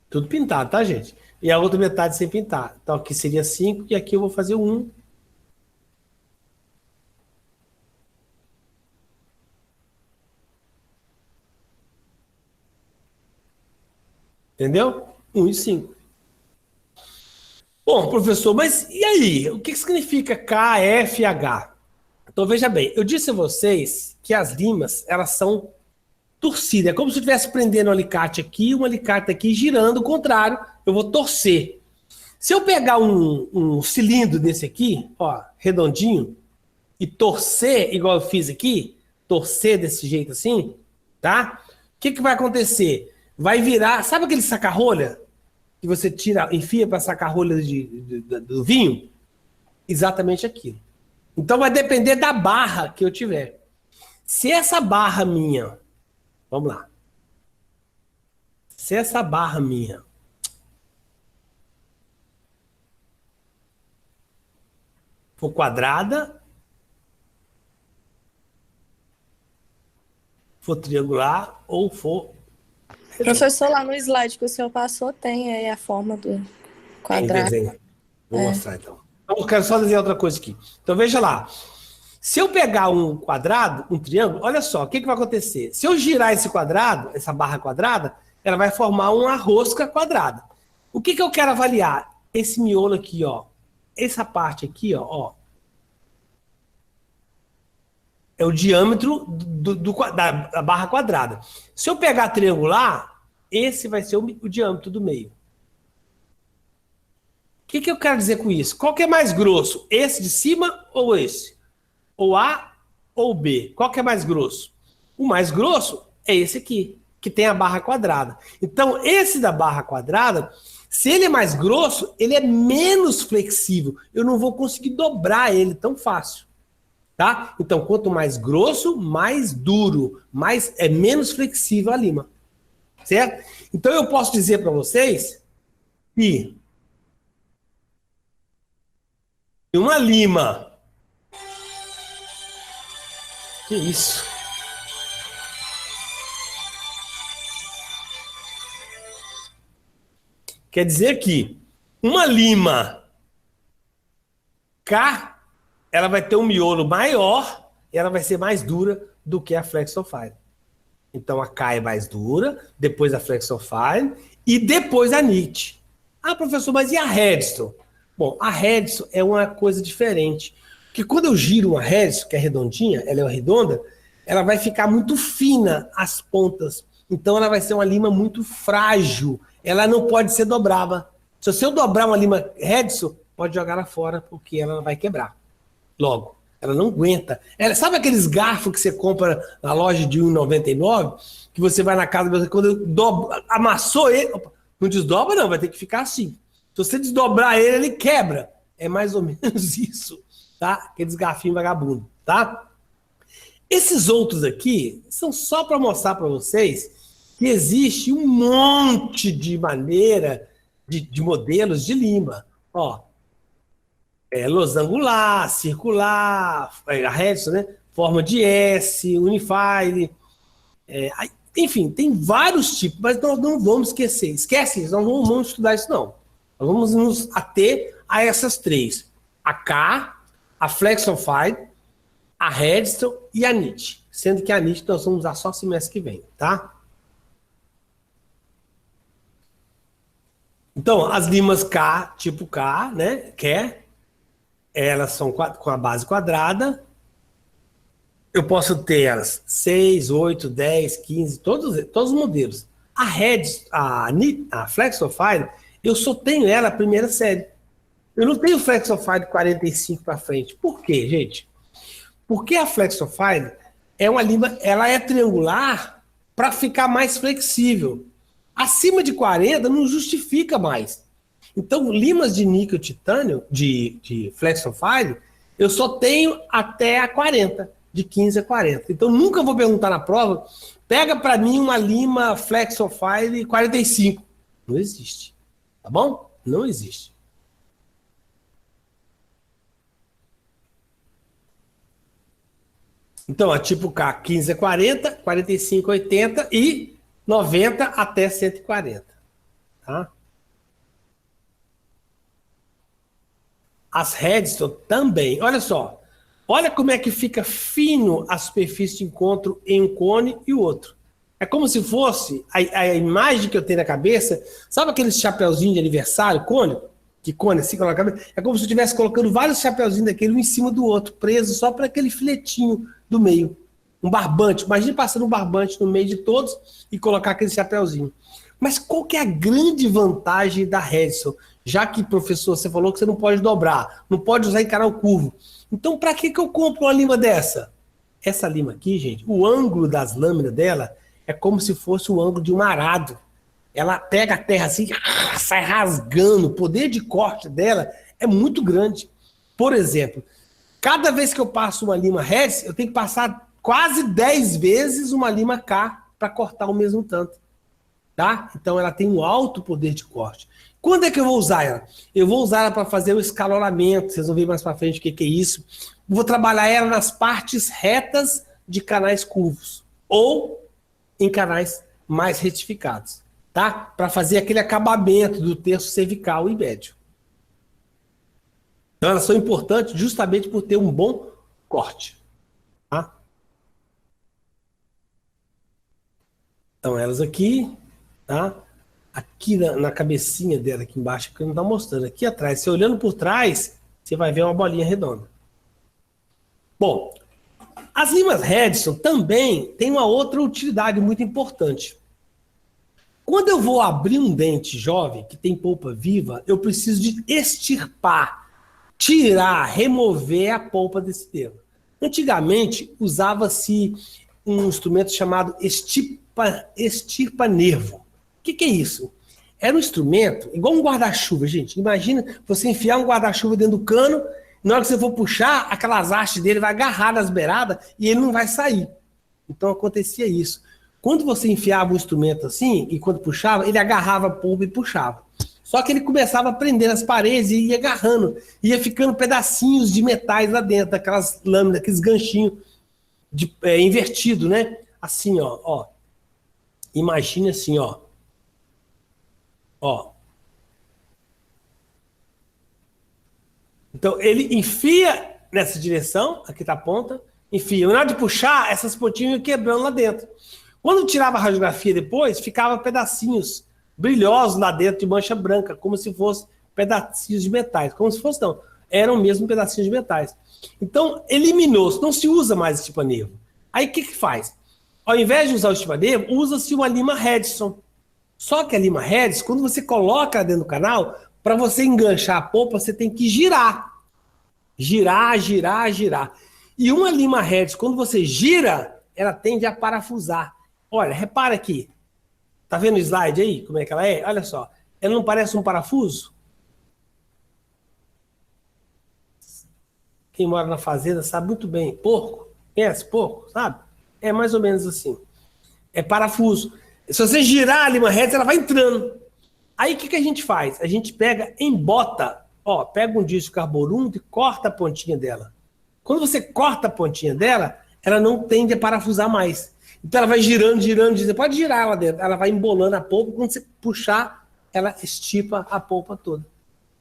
Tudo pintado, tá, gente? E a outra metade sem pintar. Então, aqui seria 5 e aqui eu vou fazer 1. Entendeu? 1 e 5. Bom, professor, mas e aí? O que significa KFH? Então, veja bem, eu disse a vocês que as limas, elas são torcidas. É como se eu estivesse prendendo um alicate aqui e um alicate aqui, girando o contrário, eu vou torcer. Se eu pegar um cilindro desse aqui, ó, redondinho, e torcer, igual eu fiz aqui, torcer desse jeito assim, tá? O que vai acontecer? Vai virar, sabe aquele saca-rolha que você tira, enfia para saca-rolha do vinho? Exatamente aquilo. Então vai depender da barra que eu tiver. Se essa barra minha, vamos lá. Se essa barra minha for quadrada, for triangular ou for... Professor, lá no slide que o senhor passou, tem aí a forma do quadrado. Desenho. Vou mostrar então. Eu quero só desenhar outra coisa aqui. Então veja lá. Se eu pegar um quadrado, um triângulo, olha só, o que vai acontecer? Se eu girar esse quadrado, essa barra quadrada, ela vai formar uma rosca quadrada. O que eu quero avaliar? Esse miolo aqui, ó. Essa parte aqui, ó. É o diâmetro da barra quadrada. Se eu pegar triangular, esse vai ser o diâmetro do meio. O que eu quero dizer com isso? Qual que é mais grosso? Esse de cima ou esse? Ou A ou B? Qual que é mais grosso? O mais grosso é esse aqui, que tem a barra quadrada. Então, esse da barra quadrada, se ele é mais grosso, ele é menos flexível. Eu não vou conseguir dobrar ele tão fácil. Tá? Então, quanto mais grosso, mais duro, é menos flexível a lima. Certo? Então, eu posso dizer para vocês que uma lima... Que isso? Quer dizer que uma lima K, ela vai ter um miolo maior e ela vai ser mais dura do que a Flexofy. Então a K é mais dura, depois a Flexofy e depois a nit. Ah, professor, mas e a Redstone? Bom, a Redstone é uma coisa diferente. Porque quando eu giro uma Redstone, que é redondinha, ela é redonda, ela vai ficar muito fina as pontas. Então ela vai ser uma lima muito frágil. Ela não pode ser dobrável. Se eu dobrar uma lima Redstone, pode jogar ela fora, porque ela vai quebrar. Logo, ela não aguenta. Sabe aqueles garfos que você compra na loja de R$1,99? Que você vai na casa, quando eu amassou ele, não desdobra não, vai ter que ficar assim. Se você desdobrar ele, ele quebra. É mais ou menos isso, tá? Aqueles garfinhos vagabundos, tá? Esses outros aqui são só para mostrar para vocês que existe um monte de maneira, de modelos de lima. Ó, losangular, circular, a Redstone, né? Forma de S, Unified. Enfim, tem vários tipos, mas nós não vamos esquecer. Esquece isso, nós não vamos estudar isso, não. Nós vamos nos ater a essas três. A K, a Flexonified, a Redstone e a NIT. Sendo que a NIT nós vamos usar só semestre que vem, tá? Então, as limas K, tipo K, né? Elas são com a base quadrada. Eu posso ter elas 6, 8, 10, 15, todos os modelos. A Flexonified, eu só tenho ela a primeira série. Eu não tenho Flexonified 45 para frente. Por quê, gente? Porque a Flexonified é uma lima, ela é triangular para ficar mais flexível. Acima de 40 não justifica mais. Então, limas de níquel titânio, de Flexonified, eu só tenho até a 40. De 15 a 40. Então, nunca vou perguntar na prova, pega para mim uma lima Flexonified 45. Não existe. Tá bom? Não existe. Então, a tipo K, 15 a 40, 45 a 80 e 90 até 140. Tá? As Redstone também. Olha só. Olha como é que fica fino a superfície de encontro em um cone e o outro. É como se fosse a imagem que eu tenho na cabeça. Sabe aqueles chapeuzinhos de aniversário, cone? Que cone assim, coloca na cabeça? É como se eu estivesse colocando vários chapeuzinhos daquele um em cima do outro, preso só para aquele filetinho do meio. Um barbante. Imagina passando um barbante no meio de todos e colocar aquele chapeuzinho. Mas qual que é a grande vantagem da Redstone? Já que, professor, você falou que você não pode dobrar, não pode usar em canal curvo. Então, para que eu compro uma lima dessa? Essa lima aqui, gente, o ângulo das lâminas dela é como se fosse o ângulo de um arado. Ela pega a terra assim, sai rasgando. O poder de corte dela é muito grande. Por exemplo, cada vez que eu passo uma lima Redstone, eu tenho que passar quase 10 vezes uma lima K para cortar o mesmo tanto. Tá? Então, ela tem um alto poder de corte. Quando é que eu vou usar ela? Eu vou usar ela para fazer o escalonamento, vocês vão ver mais para frente o que é isso. Vou trabalhar ela nas partes retas de canais curvos ou em canais mais retificados, tá? Para fazer aquele acabamento do terço cervical e médio. Então elas são importantes justamente por ter um bom corte, tá? Então elas aqui, tá? Aqui na cabecinha dela, aqui embaixo, que não está mostrando. Aqui atrás, você olhando por trás, você vai ver uma bolinha redonda. Bom, as limas Redstone também têm uma outra utilidade muito importante. Quando eu vou abrir um dente jovem, que tem polpa viva, eu preciso de extirpar, tirar, remover a polpa desse dedo. Antigamente, usava-se um instrumento chamado extirpa-nervo. O que é isso? Era um instrumento, igual um guarda-chuva, gente. Imagina você enfiar um guarda-chuva dentro do cano, na hora que você for puxar, aquelas hastes dele vai agarrar nas beiradas e ele não vai sair. Então acontecia isso. Quando você enfiava um instrumento assim, e quando puxava, ele agarrava a polpa e puxava. Só que ele começava a prender nas paredes e ia agarrando. Ia ficando pedacinhos de metais lá dentro, daquelas lâminas, aqueles ganchinhos invertido, né? Assim, ó. Imagina assim, ó. Então, ele enfia nessa direção, aqui tá a ponta, enfia. Na hora de puxar, essas pontinhas iam quebrando lá dentro. Quando tirava a radiografia depois, ficava pedacinhos brilhosos lá dentro de mancha branca, como se fosse pedacinhos de metais, como se fosse, não, eram mesmo pedacinhos de metais. Então, eliminou-se, não se usa mais estipa-nervo. Aí, o que faz? Ao invés de usar o estipa-nervo, usa-se uma lima Redson. Só que a lima Redson, quando você coloca dentro do canal, para você enganchar a polpa, você tem que girar. Girar, girar, girar. E uma lima Redson, quando você gira, ela tende a parafusar. Olha, repara aqui. Tá vendo o slide aí? Como é que ela é? Olha só. Ela não parece um parafuso? Quem mora na fazenda sabe muito bem. Porco. Conhece porco? Sabe? É mais ou menos assim. É parafuso. Se você girar a lima Redson, ela vai entrando. Aí o que a gente faz? A gente pega, embota. Ó, pega um disco carborundo e corta a pontinha dela. Quando você corta a pontinha dela, ela não tende a parafusar mais. Então ela vai girando, girando, você pode girar lá dentro. Ela vai embolando a polpa, quando você puxar, ela estipa a polpa toda.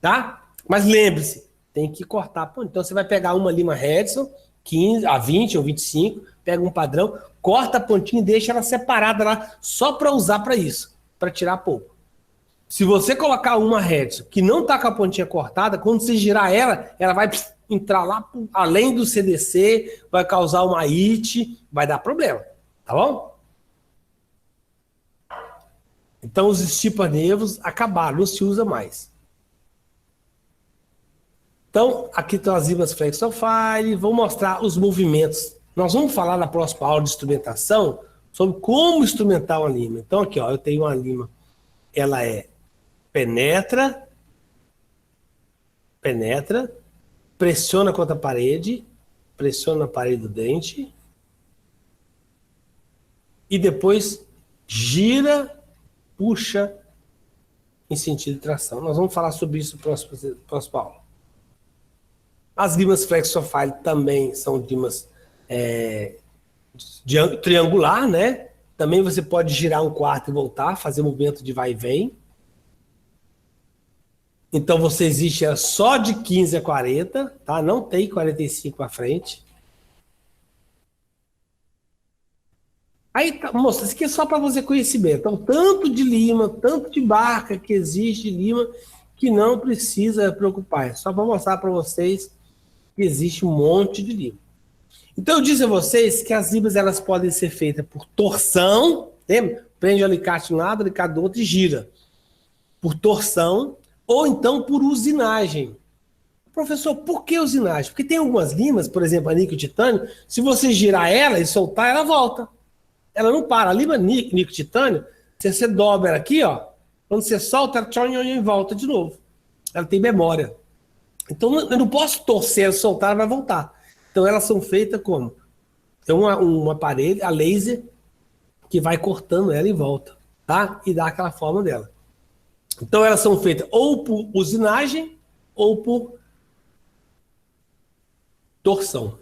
Tá? Mas lembre-se, tem que cortar a ponta. Então você vai pegar uma lima Redson, 15, a 20 ou 25, pega um padrão, corta a pontinha e deixa ela separada lá, só para usar para isso, para tirar a polpa. Se você colocar uma Redson que não está com a pontinha cortada, quando você girar ela, ela vai entrar lá além do CDC, vai causar uma IT, vai dar problema, tá bom? Então os estipa-nervos acabaram, não se usa mais. Então, aqui estão as limas flexofile, vou mostrar os movimentos. Nós vamos falar na próxima aula de instrumentação sobre como instrumentar uma lima. Então aqui, ó, eu tenho uma lima, ela penetra, pressiona contra a parede, pressiona na parede do dente e depois gira, puxa em sentido de tração. Nós vamos falar sobre isso no próximo aula. As limas flexofile também são limas triangular, né? Também você pode girar um quarto e voltar, fazer movimento de vai e vem. Então você existe só de 15 a 40, tá? Não tem 45 para frente. Aí, tá, moça, isso aqui é só para você conhecimento. Então, tanto de lima, tanto de barca que existe de lima, que não precisa preocupar. É só para mostrar para vocês que existe um monte de lima. Então, eu disse a vocês que as limas elas podem ser feitas por torção, lembra? Prende o alicate de um lado, o alicate do outro e gira. Por torção, ou então por usinagem. Professor, por que usinagem? Porque tem algumas limas, por exemplo, a níquel titânio, se você girar ela e soltar, ela volta. Ela não para. A lima níquel titânio, se você dobra ela aqui, ó, quando você solta, ela e volta de novo. Ela tem memória. Então, eu não posso torcer, soltar, ela vai voltar. Então, elas são feitas como? Tem um aparelho, a laser, que vai cortando ela e volta, tá? E dá aquela forma dela. Então, elas são feitas ou por usinagem ou por torção.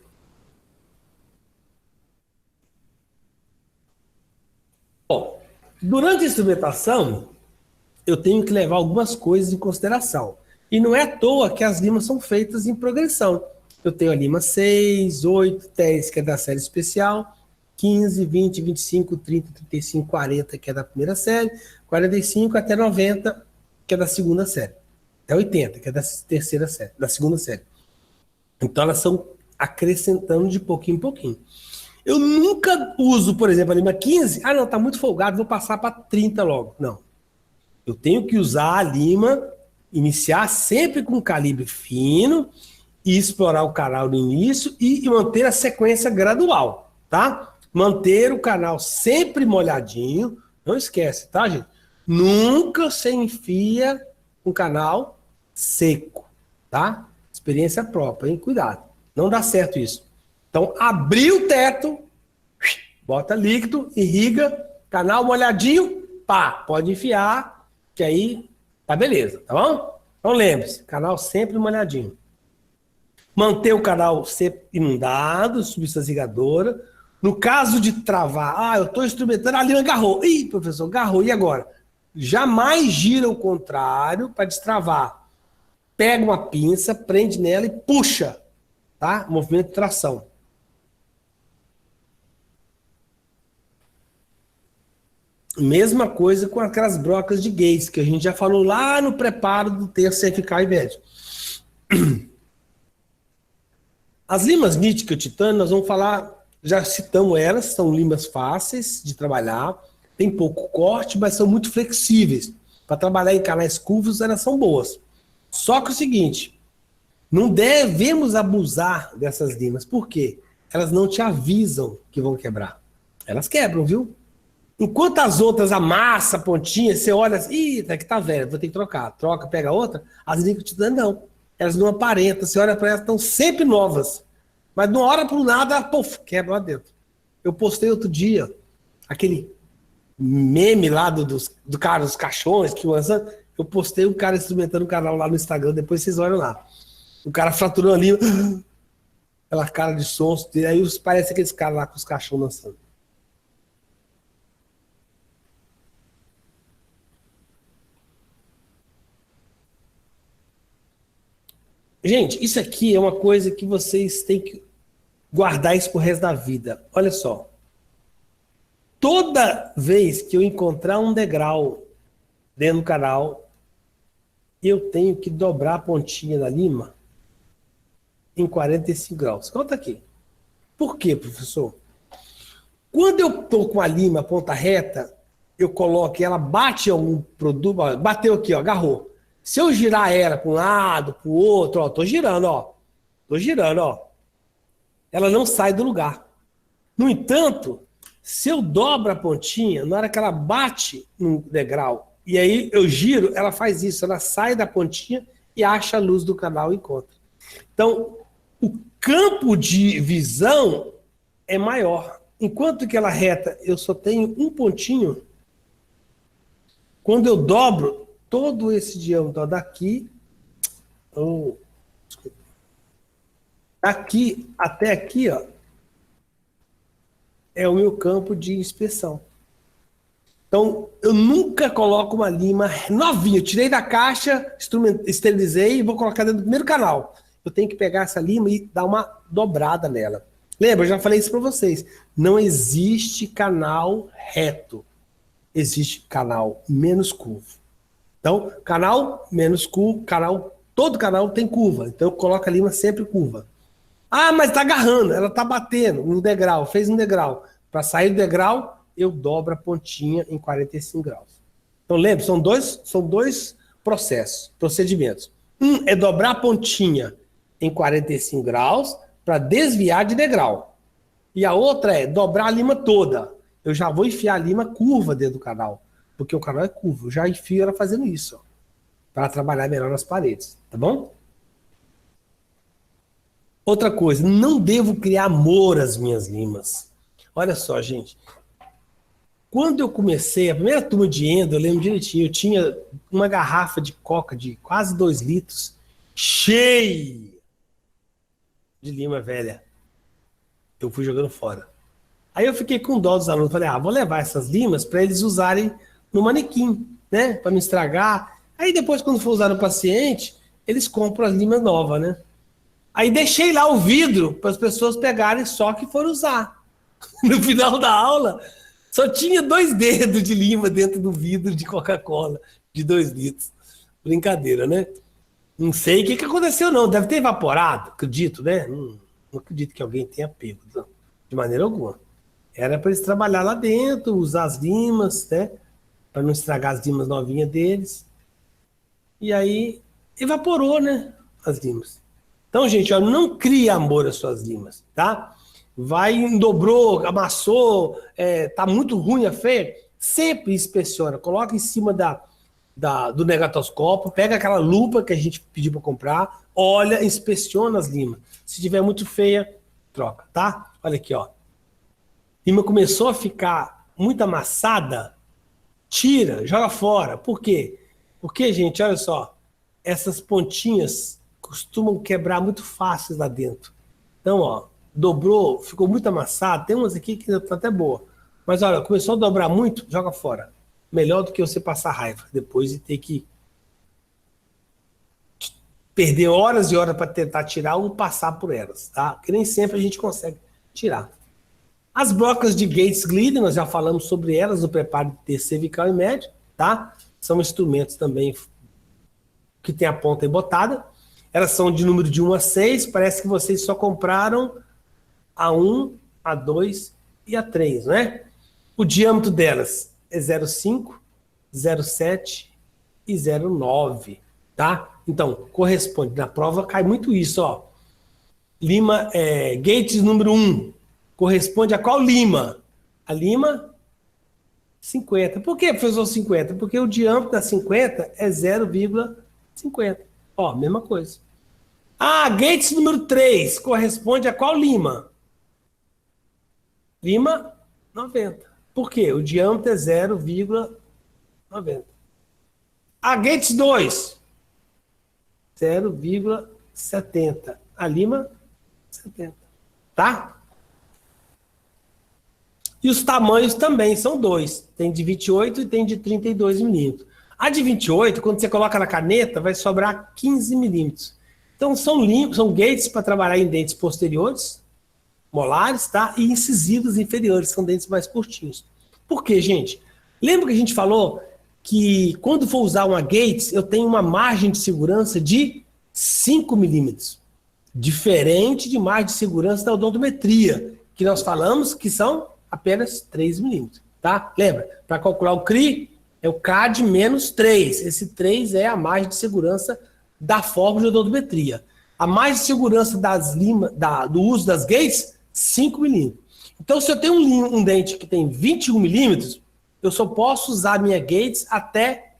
Bom, durante a instrumentação, eu tenho que levar algumas coisas em consideração. E não é à toa que as limas são feitas em progressão. Eu tenho a lima 6, 8, 10, que é da série especial, 15, 20, 25, 30, 35, 40, que é da primeira série, 45 até 90, que é da segunda série. Até 80, que é da terceira série, da segunda série. Então elas são acrescentando de pouquinho em pouquinho. Eu nunca uso, por exemplo, a lima 15, não, tá muito folgado, vou passar para 30 logo. Não. Eu tenho que usar a lima, iniciar sempre com calibre fino, e explorar o canal no início e manter a sequência gradual, tá? Manter o canal sempre molhadinho, não esquece, tá, gente? Nunca você enfia um canal seco, tá? Experiência própria, hein? Cuidado, não dá certo isso. Então, abriu o teto, bota líquido, irriga, canal molhadinho, pá, pode enfiar, que aí tá beleza, tá bom? Então lembre-se, canal sempre molhadinho. Manter o canal sempre inundado, substância irrigadora. No caso de travar, eu estou instrumentando, a lima agarrou. Ih, professor, agarrou, e agora? Jamais gira o contrário para destravar. Pega uma pinça, prende nela e puxa, tá? Movimento de tração. Mesma coisa com aquelas brocas de Gates, que a gente já falou lá no preparo do texto eficaz e médio. As limas nítica titânio, nós vamos falar, já citamos elas, são limas fáceis de trabalhar, tem pouco corte, mas são muito flexíveis. Para trabalhar em canais curvos, elas são boas. Só que é o seguinte, não devemos abusar dessas limas. Por quê? Elas não te avisam que vão quebrar. Elas quebram, viu? Enquanto as outras amassa a pontinha, você olha assim, ih, tá aqui tá velho, vou ter que trocar. Troca, pega outra. As limas que te dão, não. Elas não aparentam. Você olha para elas, estão sempre novas. Mas de uma hora para nada, puf, quebra lá dentro. Eu postei outro dia aquele meme lá do cara dos caixões, que eu postei um cara instrumentando o canal lá no Instagram, depois vocês olham lá. O cara fraturou ali, aquela cara de sonso, aí parece aqueles caras lá com os caixões dançando. Gente, isso aqui é uma coisa que vocês têm que guardar isso pro resto da vida. Olha só. Toda vez que eu encontrar um degrau dentro do canal, eu tenho que dobrar a pontinha da lima em 45 graus. Conta aqui. Por quê, professor? Quando eu estou com a lima ponta reta, eu coloco ela, bate em algum produto, bateu aqui, ó, agarrou. Se eu girar ela para um lado, para o outro, ó, tô girando, ó. Ela não sai do lugar. No entanto, se eu dobro a pontinha, na hora que ela bate no degrau, e aí eu giro, ela faz isso, ela sai da pontinha e acha a luz do canal e encontra. Então, o campo de visão é maior. Enquanto que ela reta, eu só tenho um pontinho. Quando eu dobro todo esse diâmetro daqui, daqui até aqui, ó, é o meu campo de inspeção. Então, eu nunca coloco uma lima novinha. Eu tirei da caixa, esterilizei e vou colocar dentro do primeiro canal. Eu tenho que pegar essa lima e dar uma dobrada nela. Lembra, eu já falei isso para vocês. Não existe canal reto. Existe canal menos curvo. Então, canal menos curvo, todo canal tem curva. Então, eu coloco a lima sempre curva. Ah, mas tá agarrando, ela tá batendo no degrau, fez um degrau. Para sair do degrau, eu dobro a pontinha em 45 graus. Então, lembra, são dois procedimentos. Um é dobrar a pontinha em 45 graus para desviar de degrau. E a outra é dobrar a lima toda. Eu já vou enfiar a lima curva dentro do canal, porque o canal é curvo. Eu já enfio ela fazendo isso, para trabalhar melhor nas paredes, tá bom? Outra coisa, não devo criar amor às minhas limas. Olha só, gente. Quando eu comecei, a primeira turma de endo, eu lembro direitinho, eu tinha uma garrafa de coca de quase 2 litros, cheia de lima velha. Eu fui jogando fora. Aí eu fiquei com dó dos alunos, falei, vou levar essas limas para eles usarem no manequim, né? Para não estragar. Aí depois, quando for usar no paciente, eles compram as limas novas, né? Aí deixei lá o vidro para as pessoas pegarem só que foram usar. No final da aula, só tinha 2 dedos de lima dentro do vidro de Coca-Cola, de 2 litros. Brincadeira, né? Não sei o que aconteceu, não. Deve ter evaporado, acredito, né? Não acredito que alguém tenha pego, não, de maneira alguma. Era para eles trabalhar lá dentro, usar as limas, né? Para não estragar as limas novinhas deles. E aí, evaporou, né? As limas. Então, gente, ó, não crie amor às suas limas, tá? Vai, dobrou, amassou, tá muito ruim, é feia. Sempre inspeciona, coloca em cima do negatoscópio, pega aquela lupa que a gente pediu para comprar, olha, inspeciona as limas. Se tiver muito feia, troca, tá? Olha aqui, ó. Lima começou a ficar muito amassada, tira, joga fora. Por quê? Porque, gente, olha só, essas pontinhas costumam quebrar muito fácil lá dentro. Então, ó, dobrou, ficou muito amassado. Tem umas aqui que tá até boa. Mas, olha, começou a dobrar muito, joga fora. Melhor do que você passar raiva depois e ter que perder horas e horas para tentar tirar ou passar por elas, tá? Que nem sempre a gente consegue tirar. As brocas de Gates-Glidden, nós já falamos sobre elas no preparo de terço cervical e médio, tá? São instrumentos também que tem a ponta embotada. Elas são de número de 1 a 6, parece que vocês só compraram a 1, a 2 e a 3, né? O diâmetro delas é 0,5, 0,7 e 0,9, tá? Então, corresponde, na prova cai muito isso, ó. Lima, Gates número 1, corresponde a qual lima? A lima 50. Por que, professor, 50? Porque o diâmetro da 50 é 0,50. Ó, mesma coisa. Ah, Gates número 3 corresponde a qual lima? Lima 90. Por quê? O diâmetro é 0,90. A Gates 2, 0,70. A lima, 70. Tá? E os tamanhos também são 2. Tem de 28 e tem de 32 milímetros. A de 28, quando você coloca na caneta, vai sobrar 15 milímetros. Então, são gates para trabalhar em dentes posteriores, molares, tá? E incisivos inferiores, são dentes mais curtinhos. Por quê, gente? Lembra que a gente falou que quando for usar uma gates, eu tenho uma margem de segurança de 5 milímetros. Diferente de margem de segurança da odontometria, que nós falamos que são apenas 3 milímetros, tá? Lembra? Para calcular o CRI, é o CAD menos 3. Esse 3 é a margem de segurança da forma de odontometria. A margem de segurança do uso das gates, 5 milímetros. Então, se eu tenho um dente que tem 21 milímetros, eu só posso usar a minha gates até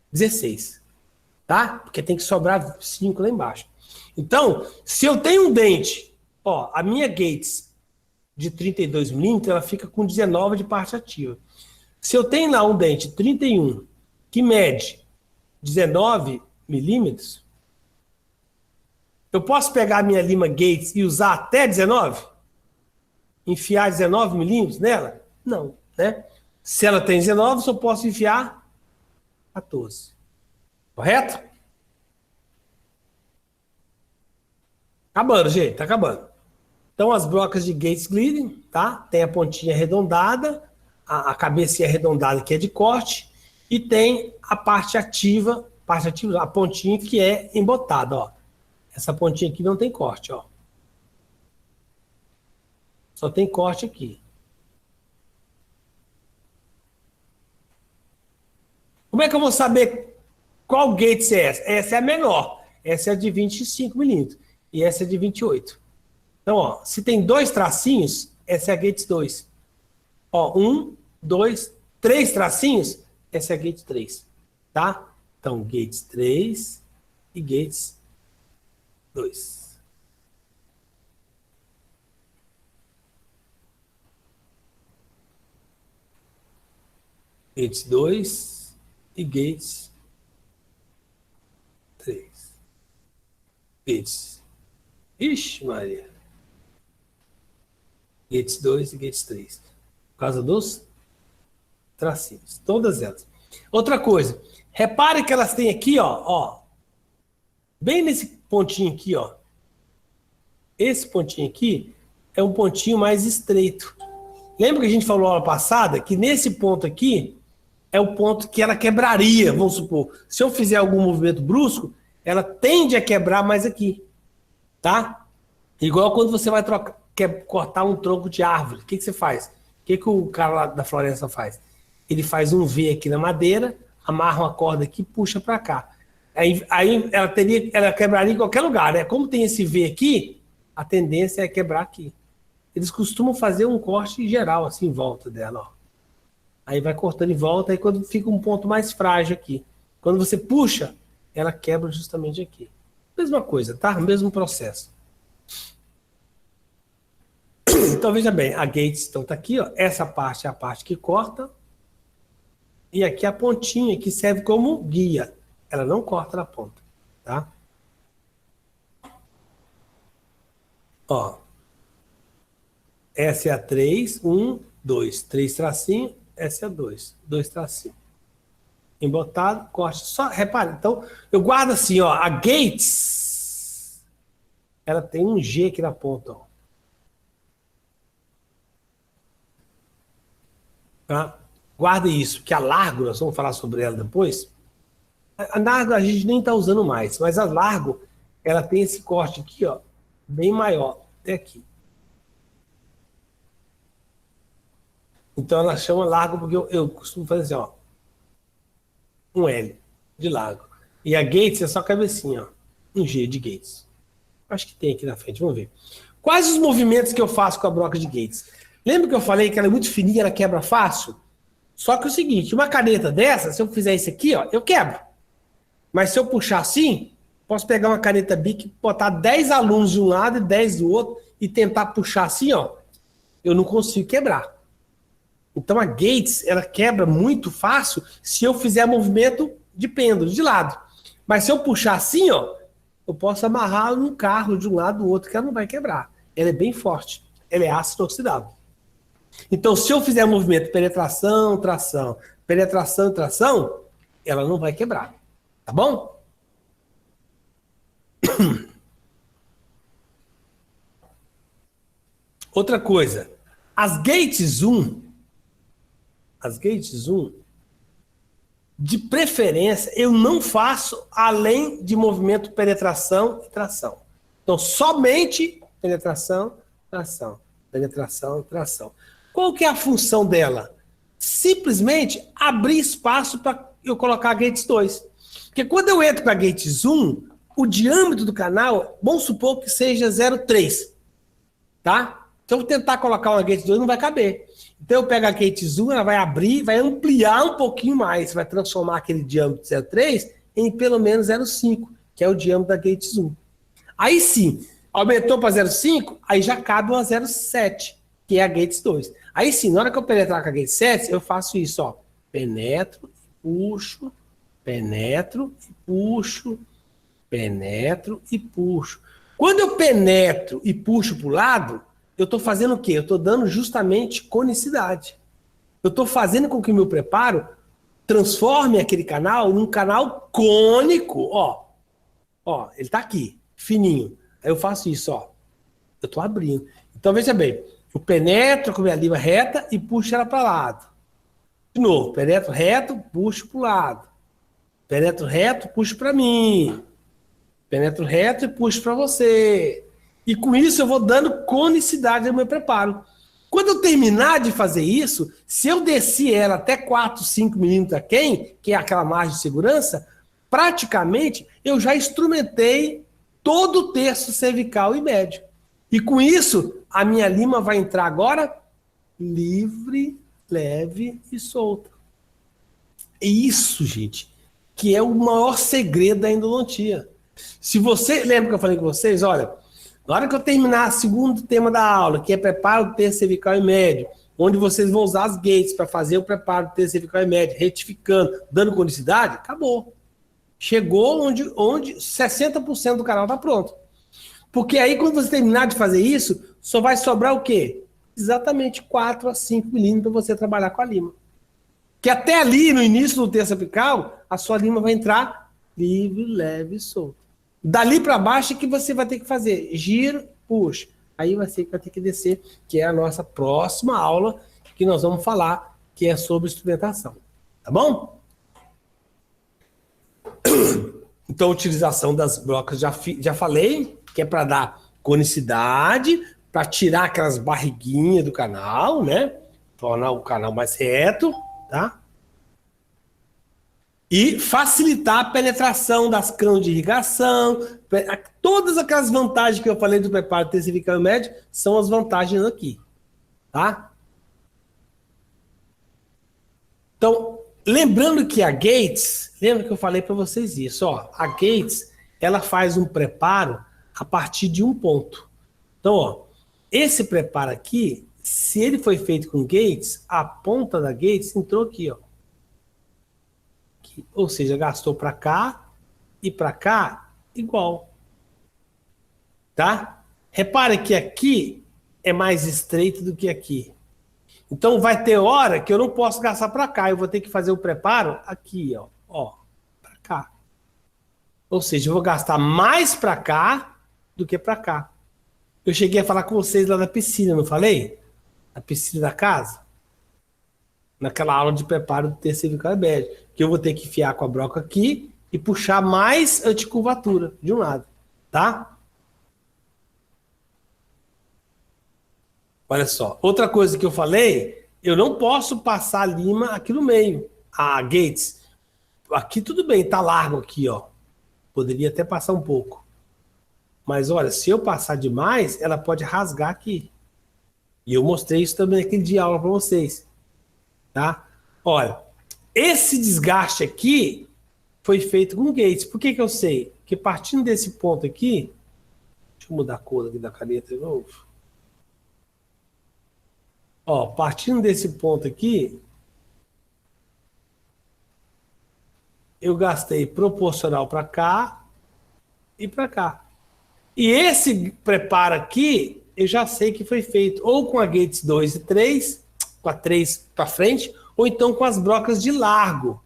16. Tá? Porque tem que sobrar 5 lá embaixo. Então, se eu tenho um dente, ó, a minha gates de 32 milímetros, ela fica com 19 de parte ativa. Se eu tenho lá um dente 31 que mede 19 milímetros, eu posso pegar a minha lima Gates e usar até 19? Enfiar 19 milímetros nela? Não, né? Se ela tem 19, eu só posso enfiar 14. Correto? Acabando, gente, tá acabando. Então, as brocas de Gates-Glidden, tá? Tem a pontinha arredondada, a cabecinha arredondada que é de corte, e tem a parte ativa, a pontinha que é embotada, ó. Essa pontinha aqui não tem corte, ó. Só tem corte aqui. Como é que eu vou saber qual Gates é essa? Essa é a menor. Essa é a de 25 milímetros. E essa é de 28. Então, ó, se tem 2 tracinhos, essa é a Gates 2. Ó, 1, 2, 3 tracinhos, essa é a Gates 3. Tá? Então, Gates 3 e Gates 2. Gates 2 e Gates 3. Gates. Ixi, Maria. Gates 2 e Gates 3. Por causa dos tracinhos. Todas elas. Outra coisa. Repare que elas têm aqui, ó. Bem nesse pontinho aqui, ó. Esse pontinho aqui é um pontinho mais estreito. Lembra que a gente falou na aula passada que nesse ponto aqui é o ponto que ela quebraria, vamos supor. Se eu fizer algum movimento brusco, ela tende a quebrar mais aqui. Tá? Igual quando você vai quer cortar um tronco de árvore. O que você faz? O que o cara lá da floresta faz? Ele faz um V aqui na madeira, amarra uma corda aqui e puxa para cá. Aí ela quebraria em qualquer lugar, né? Como tem esse V aqui, a tendência é quebrar aqui. Eles costumam fazer um corte geral, assim, em volta dela, ó. Aí vai cortando em volta, aí quando fica um ponto mais frágil aqui. Quando você puxa, ela quebra justamente aqui. Mesma coisa, tá? Mesmo processo. Então, veja bem, a Gates então, tá aqui, ó. Essa parte é a parte que corta. E aqui a pontinha que serve como guia. Ela não corta na ponta, tá? Ó. Essa é a 3, 1, 2, 3 tracinhos. Essa é a 2, 2 tracinhos. Embotado, corte. Só, repare, então, eu guardo assim, ó. A Gates, ela tem um G aqui na ponta, ó. Tá? Guarde isso, que a Largo, nós vamos falar sobre ela depois. A Largo a gente nem está usando mais, mas a Largo, ela tem esse corte aqui, ó, bem maior, até aqui. Então ela chama Largo porque eu costumo fazer assim, ó, um L de Largo. E a Gates é só cabecinha, ó, um G de Gates. Acho que tem aqui na frente, vamos ver. Quais os movimentos que eu faço com a broca de Gates? Lembra que eu falei que ela é muito fininha, ela quebra fácil? Só que é o seguinte, uma caneta dessa, se eu fizer isso aqui, ó, eu quebro. Mas se eu puxar assim, posso pegar uma caneta Bic, botar 10 alunos de um lado e 10 do outro e tentar puxar assim, ó, eu não consigo quebrar. Então a Gates, ela quebra muito fácil se eu fizer movimento de pêndulo, de lado. Mas se eu puxar assim, ó, eu posso amarrar num carro de um lado do outro que ela não vai quebrar. Ela é bem forte. Ela é ácido oxidável. Então, se eu fizer movimento penetração, tração, penetração e tração, ela não vai quebrar. Tá bom? Outra coisa. As Gates 1, de preferência, eu não faço além de movimento penetração e tração. Então, somente penetração, tração, penetração, tração. Qual que é a função dela? Simplesmente abrir espaço para eu colocar a Gates 2. Porque quando eu entro com a Gates 1, o diâmetro do canal, vamos supor que seja 0,3. Tá? Se eu tentar colocar uma Gates 2, não vai caber. Então eu pego a Gates 1, ela vai abrir, vai ampliar um pouquinho mais, vai transformar aquele diâmetro de 0,3 em pelo menos 0,5, que é o diâmetro da Gates 1. Aí sim, aumentou para 0,5, aí já cabe uma 0,7, que é a Gates 2. Aí sim, na hora que eu penetrar com a Gates 7, eu faço isso, ó. Penetro, puxo, penetro e puxo, penetro e puxo. Quando eu penetro e puxo para o lado, eu estou fazendo o quê? Eu estou dando justamente conicidade. Eu estou fazendo com que o meu preparo transforme aquele canal num canal cônico. Ó, ele está aqui, fininho. Aí eu faço isso, ó. Eu estou abrindo. Então, veja bem. Eu penetro com a minha língua reta e puxo ela para o lado. De novo, penetro reto, puxo para o lado. Penetro reto, puxo para mim. Penetro reto e puxo para você. E com isso eu vou dando conicidade ao meu preparo. Quando eu terminar de fazer isso, se eu descer ela até 4, 5 milímetros aquém, que é aquela margem de segurança, praticamente eu já instrumentei todo o terço cervical e médio. E com isso, a minha lima vai entrar agora livre, leve e solta. É isso, gente, que é o maior segredo da endodontia. Se você lembra que eu falei com vocês, olha, na hora que eu terminar o segundo tema da aula, que é preparo do terço cervical e médio, onde vocês vão usar as gates para fazer o preparo do terço cervical e médio, retificando, dando conicidade, acabou. Chegou onde 60% do canal está pronto. Porque aí, quando você terminar de fazer isso, só vai sobrar o quê? Exatamente 4 a 5 milímetros para você trabalhar com a lima. Que até ali, no início do terço apical, a sua lima vai entrar livre, leve e solta. Dali para baixo é que você vai ter que fazer giro, puxa. Aí você vai ter que descer, que é a nossa próxima aula, que nós vamos falar, que é sobre instrumentação. Tá bom? Então, utilização das brocas, já falei, que é para dar conicidade, para tirar aquelas barriguinhas do canal, né? Tornar o canal mais reto, tá? E facilitar a penetração das canos de irrigação. Todas aquelas vantagens que eu falei do preparo terço cervical e médio são as vantagens aqui, tá? Então, lembrando que a Gates, lembra que eu falei para vocês isso, ó, a Gates, ela faz um preparo a partir de um ponto. Então, ó, esse preparo aqui, se ele foi feito com Gates, a ponta da Gates entrou aqui, ó. Aqui, ou seja, gastou para cá e para cá igual. Tá? Repare que aqui é mais estreito do que aqui. Então vai ter hora que eu não posso gastar para cá, eu vou ter que fazer o preparo aqui, ó, para cá. Ou seja, eu vou gastar mais para cá do que para cá. Eu cheguei a falar com vocês lá da piscina, não falei? A piscina da casa. naquela aula de preparo do T cervical e médio, que eu vou ter que enfiar com a broca aqui e puxar mais anticurvatura de um lado, tá? Olha só, outra coisa que eu falei, eu não posso passar lima aqui no meio. A Gates, aqui tudo bem, tá largo aqui, ó. Poderia até passar um pouco. Mas olha, se eu passar demais, ela pode rasgar aqui. E eu mostrei isso também naquele dia de aula para vocês. Tá? Olha, esse desgaste aqui foi feito com Gates. Por que eu sei? Porque partindo desse ponto aqui, deixa eu mudar a cor aqui da caneta de novo. Ó, partindo desse ponto aqui, eu gastei proporcional para cá e para cá. E esse preparo aqui, eu já sei que foi feito ou com a Gates 2 e 3, com a 3 para frente, ou então com as brocas de largo,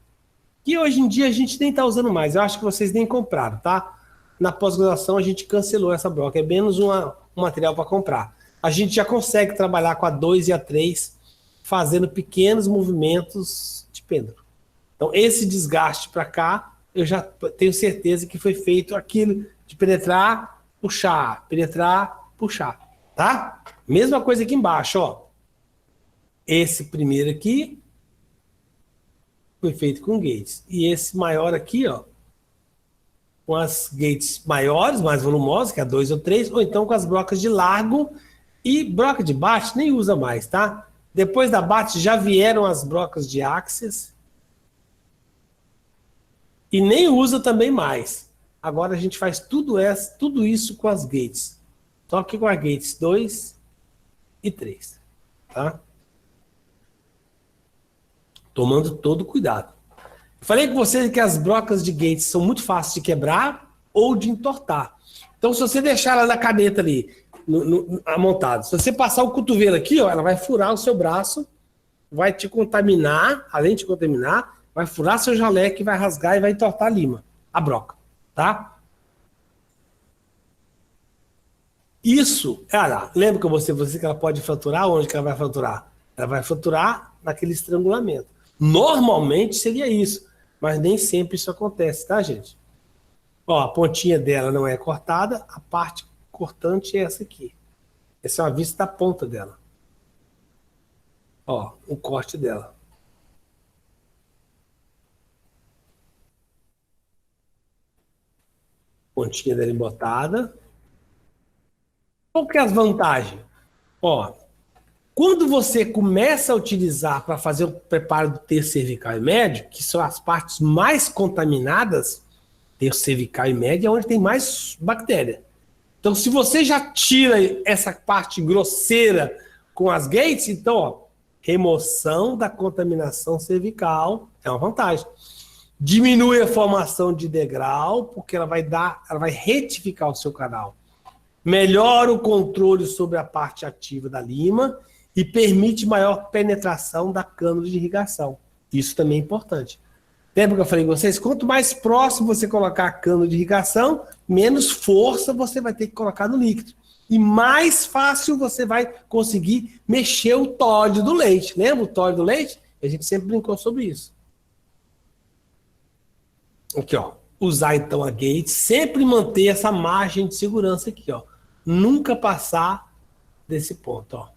que hoje em dia a gente nem está usando mais. Eu acho que vocês nem compraram, tá? Na pós-graduação a gente cancelou essa broca, é menos um material para comprar. A gente já consegue trabalhar com a 2 e a 3, fazendo pequenos movimentos de pêndulo. Então, esse desgaste para cá, eu já tenho certeza que foi feito aquilo de penetrar, puxar, tá? Mesma coisa aqui embaixo, ó. Esse primeiro aqui foi feito com gates. E esse maior aqui, ó, com as gates maiores, mais volumosas, que é a 2 ou 3, ou então com as brocas de largo e broca de bate, nem usa mais, tá? Depois da bate já vieram as brocas de axis, e nem usa também mais. Agora a gente faz tudo isso com as gates. Só que com as gates 2 e 3. Tá? Tomando todo cuidado. Falei com vocês que as brocas de gates são muito fáceis de quebrar ou de entortar. Então, se você deixar ela na caneta ali, amontada, se você passar o cotovelo aqui, ó, ela vai furar o seu braço, vai te contaminar, além de te contaminar, vai furar seu jaleco, vai rasgar e vai entortar a lima, a broca, tá? Isso, olha, lembra que eu mostrei pra você que ela pode fraturar? Onde que ela vai fraturar? Ela vai fraturar naquele estrangulamento. Normalmente seria isso, mas nem sempre isso acontece, tá, gente? Ó, a pontinha dela não é cortada, a parte cortante é essa aqui. Essa é uma vista da ponta dela. Ó, o corte dela. Pontinha dela embotada. Qual que é as vantagens? Ó, quando você começa a utilizar para fazer o preparo do terço cervical e médio, que são as partes mais contaminadas, terço cervical e médio é onde tem mais bactéria. Então, se você já tira essa parte grosseira com as gates, então, ó, remoção da contaminação cervical é uma vantagem. Diminui a formação de degrau, porque ela vai retificar o seu canal. Melhora o controle sobre a parte ativa da lima e permite maior penetração da cânula de irrigação. Isso também é importante. Lembra que eu falei com vocês? Quanto mais próximo você colocar a cânula de irrigação, menos força você vai ter que colocar no líquido. E mais fácil você vai conseguir mexer o Todd do leite. Lembra o Todd do leite? A gente sempre brincou sobre isso. Aqui, ó. Usar então a gate, sempre manter essa margem de segurança aqui, ó. Nunca passar desse ponto, ó.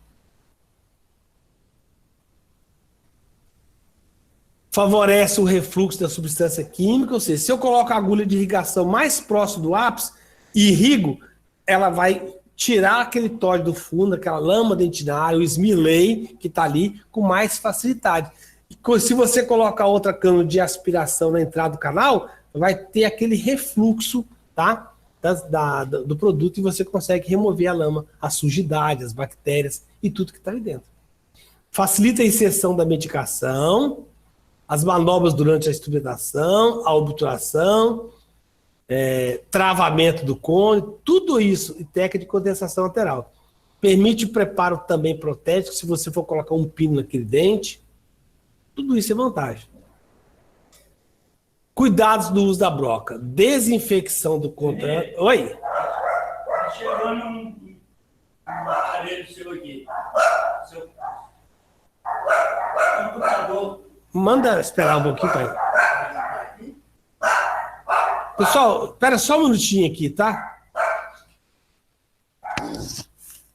Favorece o refluxo da substância química, ou seja, se eu coloco a agulha de irrigação mais próximo do ápice e irrigo, ela vai tirar aquele tódio do fundo, aquela lama dentinária, o Smiley que está ali, com mais facilidade. E se você colocar outra cânula de aspiração na entrada do canal, vai ter aquele refluxo, tá? Do produto e você consegue remover a lama, a sujidade, as bactérias e tudo que está ali dentro. Facilita a inserção da medicação, as manobras durante a instrumentação, a obturação, travamento do cone, tudo isso, e técnica de condensação lateral. Permite o preparo também protético, se você for colocar um pino naquele dente, tudo isso é vantagem. Cuidados do uso da broca. Desinfecção do contato. Oi? Tá chegando um aparelho seu aqui. Manda esperar um pouquinho, pai. Pessoal, espera só um minutinho aqui, tá?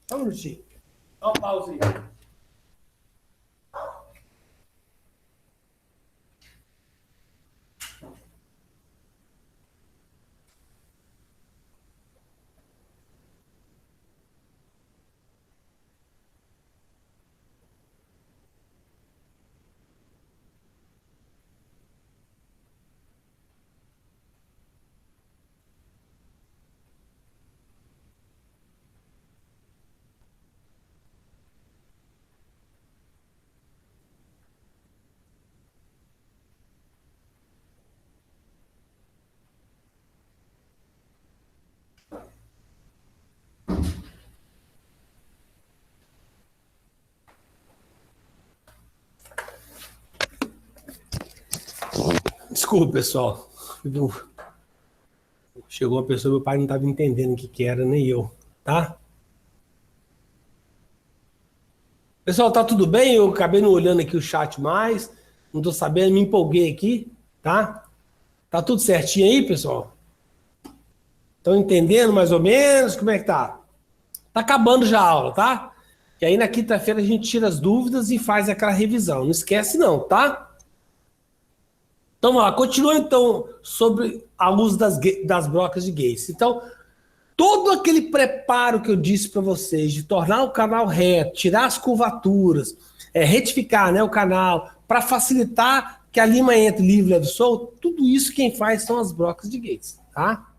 Só um minutinho. Dá uma pausa aí. Desculpa, pessoal. Chegou uma pessoa, meu pai não estava entendendo o que era, nem eu, tá? Pessoal, tá tudo bem? Eu acabei não olhando aqui o chat mais, não tô sabendo, me empolguei aqui, tá? Tá tudo certinho aí, pessoal? Estão entendendo mais ou menos? Como é que tá? Tá acabando já a aula, tá? E aí na quinta-feira a gente tira as dúvidas e faz aquela revisão. Não esquece não, tá? Então, vamos lá, continuando então sobre a uso das brocas de Gates. Então, todo aquele preparo que eu disse para vocês de tornar o canal reto, tirar as curvaturas, retificar, né, o canal, para facilitar que a lima entre livre e leve solto, tudo isso quem faz são as brocas de Gates, tá?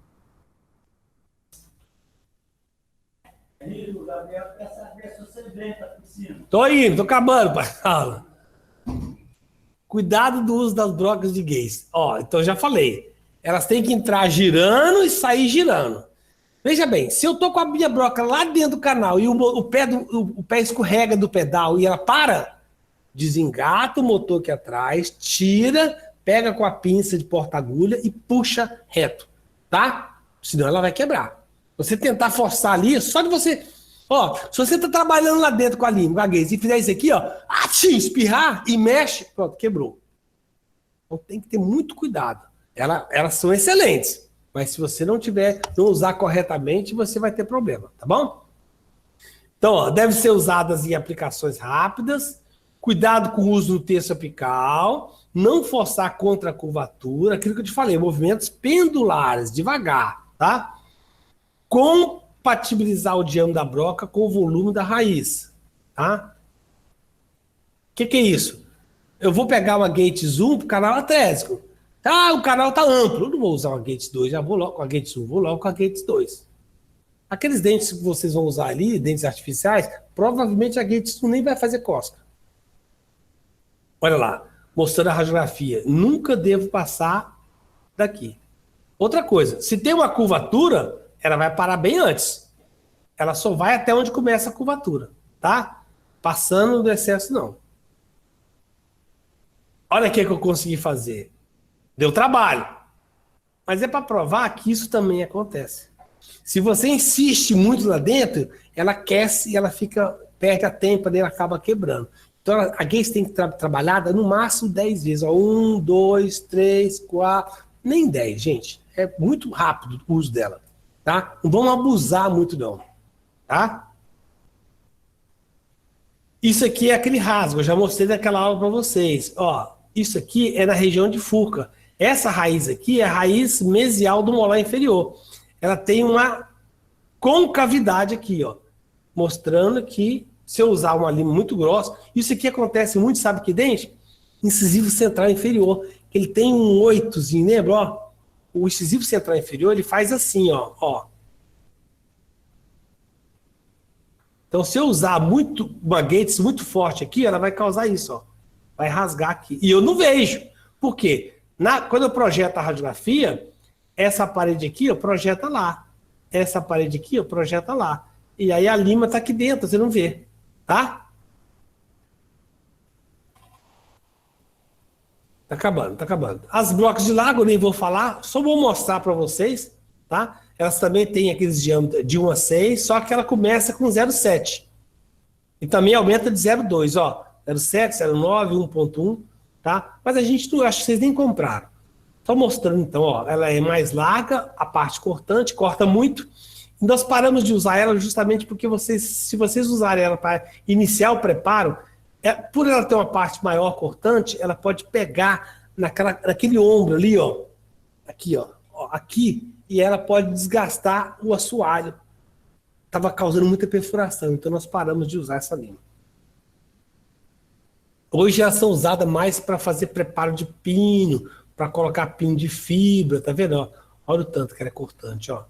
Tô indo, tô acabando, pai. Cuidado do uso das brocas de Gates. Ó, então já falei. Elas têm que entrar girando e sair girando. Veja bem, se eu tô com a minha broca lá dentro do canal e o pé escorrega do pedal e ela para, desengata o motor aqui atrás, tira, pega com a pinça de porta-agulha e puxa reto, tá? Senão ela vai quebrar. Você tentar forçar ali, só de você... Ó, se você tá trabalhando lá dentro com a lima, com a Gates, e fizer isso aqui, ó, espirrar e mexe, pronto, quebrou. Então tem que ter muito cuidado. Elas são excelentes, mas se você não usar corretamente, você vai ter problema, tá bom? Então, ó, deve ser usadas em aplicações rápidas, cuidado com o uso do terço apical, não forçar contra a curvatura, aquilo que eu te falei, movimentos pendulares, devagar, tá? Compatibilizar o diâmetro da broca com o volume da raiz, tá? O que é isso? Eu vou pegar uma Gates 1 para o canal atrésico. Ah, o canal tá amplo. Eu não vou usar uma Gates 2, já vou logo com a Gates 1, vou logo com a Gates 2. Aqueles dentes que vocês vão usar ali, dentes artificiais, provavelmente a Gates 1 nem vai fazer cosca. Olha lá, mostrando a radiografia. Nunca devo passar daqui. Outra coisa, se tem uma curvatura, ela vai parar bem antes. Ela só vai até onde começa a curvatura, tá? Passando do excesso, não. Olha o que eu consegui fazer. Deu trabalho. Mas é para provar que isso também acontece. Se você insiste muito lá dentro, ela aquece e ela perde a têmpora e ela acaba quebrando. Então a Gates tem que ser trabalhada no máximo 10 vezes. Ó, 1, 2, 3, 4, nem 10, gente. É muito rápido o uso dela. Tá? Não vamos abusar muito, não. Tá? Isso aqui é aquele rasgo. Eu já mostrei naquela aula para vocês. Ó, isso aqui é na região de furca. Essa raiz aqui é a raiz mesial do molar inferior. Ela tem uma concavidade aqui, ó, mostrando que se eu usar uma lima muito grossa, isso aqui acontece muito, sabe que dente? Incisivo central inferior. Ele tem um oitozinho, lembra? Ó, o incisivo central inferior, ele faz assim, ó. Então, se eu usar uma Gates muito forte aqui, ela vai causar isso, ó. Vai rasgar aqui. E eu não vejo. Por quê? Quando eu projeto a radiografia, essa parede aqui, ó, projeta lá. Essa parede aqui, ó, projeta lá. E aí a lima tá aqui dentro, você não vê. Tá? Tá acabando. As brocas de lago eu nem vou falar, só vou mostrar para vocês, tá? Elas também têm aqueles diâmetros de 1 a 6, só que ela começa com 0,7. E também aumenta de 0,2, ó. 07, 09, 1.1, tá? Mas a gente não, acho que vocês nem compraram. Só mostrando, então, ó, ela é mais larga, a parte cortante, corta muito. E nós paramos de usar ela justamente porque se vocês usarem ela para iniciar o preparo, por ela ter uma parte maior cortante, ela pode pegar naquele ombro ali, ó, aqui, ó, aqui, e ela pode desgastar o assoalho. Estava causando muita perfuração, então nós paramos de usar essa lima. Hoje elas são usadas mais para fazer preparo de pino, para colocar pino de fibra, tá vendo? Ó, olha o tanto que ela é cortante, ó.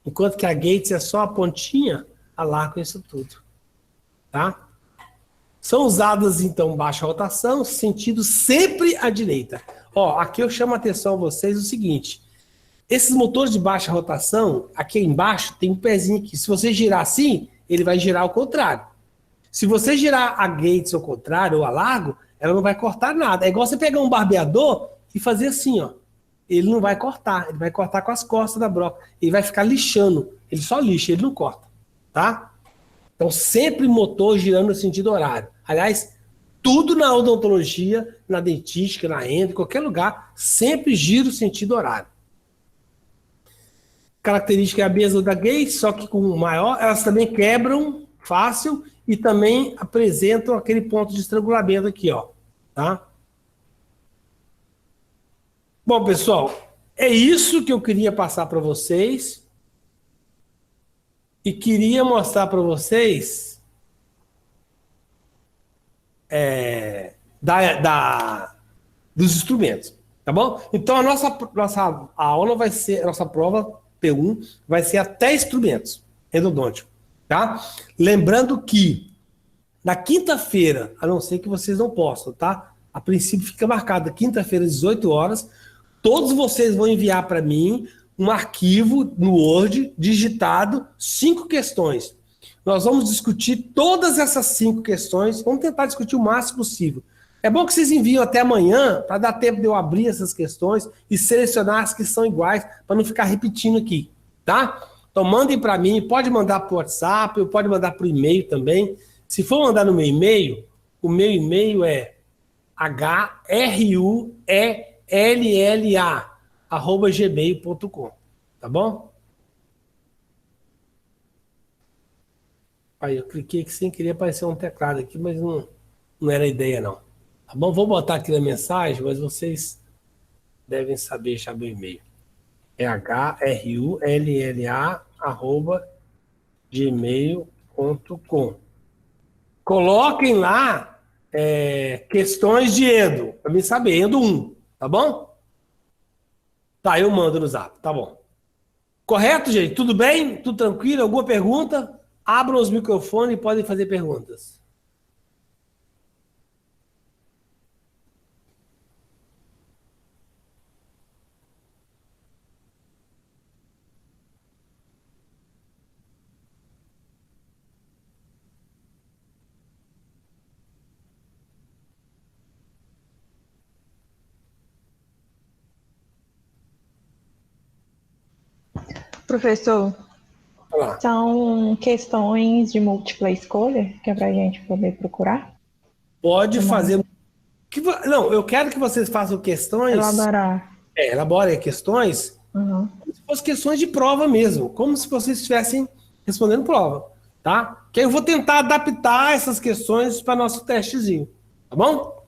Enquanto que a Gates é só a pontinha, a Laco é isso tudo, tá? São usadas, então, baixa rotação, sentido sempre à direita. Ó, aqui eu chamo a atenção a vocês o seguinte, esses motores de baixa rotação, aqui embaixo tem um pezinho aqui. Se você girar assim, ele vai girar ao contrário. Se você girar a Gates ao contrário, ou a Largo, ela não vai cortar nada. É igual você pegar um barbeador e fazer assim, ó. Ele não vai cortar, ele vai cortar com as costas da broca. Ele vai ficar lixando. Ele só lixa, ele não corta, tá? Então, sempre motor girando no sentido horário. Aliás, tudo na odontologia, na dentística, na endo, em qualquer lugar, sempre gira o sentido horário. Característica é a mesma da Gates, só que com maior, elas também quebram fácil e também apresentam aquele ponto de estrangulamento aqui, ó, tá? Bom, pessoal, é isso que eu queria passar para vocês e queria mostrar para vocês dos instrumentos, tá bom? Então a nossa aula vai ser, a nossa prova P1 vai ser até instrumentos endodônticos, tá? Lembrando que na quinta-feira, a não ser que vocês não possam, tá? A princípio fica marcada quinta-feira às 18 horas, todos vocês vão enviar para mim um arquivo no Word digitado, 5 questões. Nós vamos discutir todas essas 5 questões, vamos tentar discutir o máximo possível. É bom que vocês enviam até amanhã, para dar tempo de eu abrir essas questões e selecionar as que são iguais, para não ficar repetindo aqui, tá? Então mandem para mim, pode mandar por WhatsApp, ou pode mandar por e-mail também. Se for mandar no meu e-mail, o meu e-mail é hrula@gmail.com, tá bom? Aí eu cliquei aqui sem querer aparecer um teclado aqui, mas não era a ideia não. Tá bom? Vou botar aqui na mensagem, mas vocês devem saber já meu e-mail. É hrula@gmail.com. Coloquem lá questões de endo, para mim saber, endo 1, tá bom? Tá, eu mando no zap, tá bom. Correto, gente? Tudo bem? Tudo tranquilo? Alguma pergunta? Abram os microfones e podem fazer perguntas. Professor, Olá. são questões de múltipla escolha que é para a gente poder procurar? Pode fazer. Não, eu quero que vocês façam questões. Elaborar. Elaborem questões. Uhum. Como se fossem questões de prova mesmo, como se vocês estivessem respondendo prova, tá? Que aí eu vou tentar adaptar essas questões para nosso testezinho, tá bom?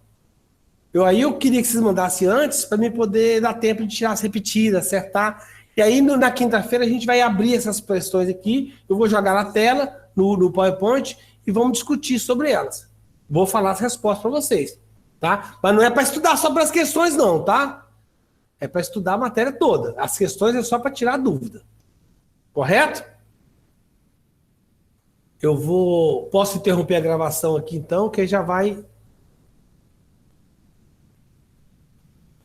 Aí eu queria que vocês mandassem antes para mim poder dar tempo de tirar as repetidas, acertar. E aí na quinta-feira a gente vai abrir essas questões aqui, eu vou jogar na tela, no PowerPoint, e vamos discutir sobre elas. Vou falar as respostas para vocês, tá? Mas não é para estudar só para as questões não, tá? É para estudar a matéria toda. As questões é só para tirar dúvida. Correto? Posso interromper a gravação aqui então, que aí já vai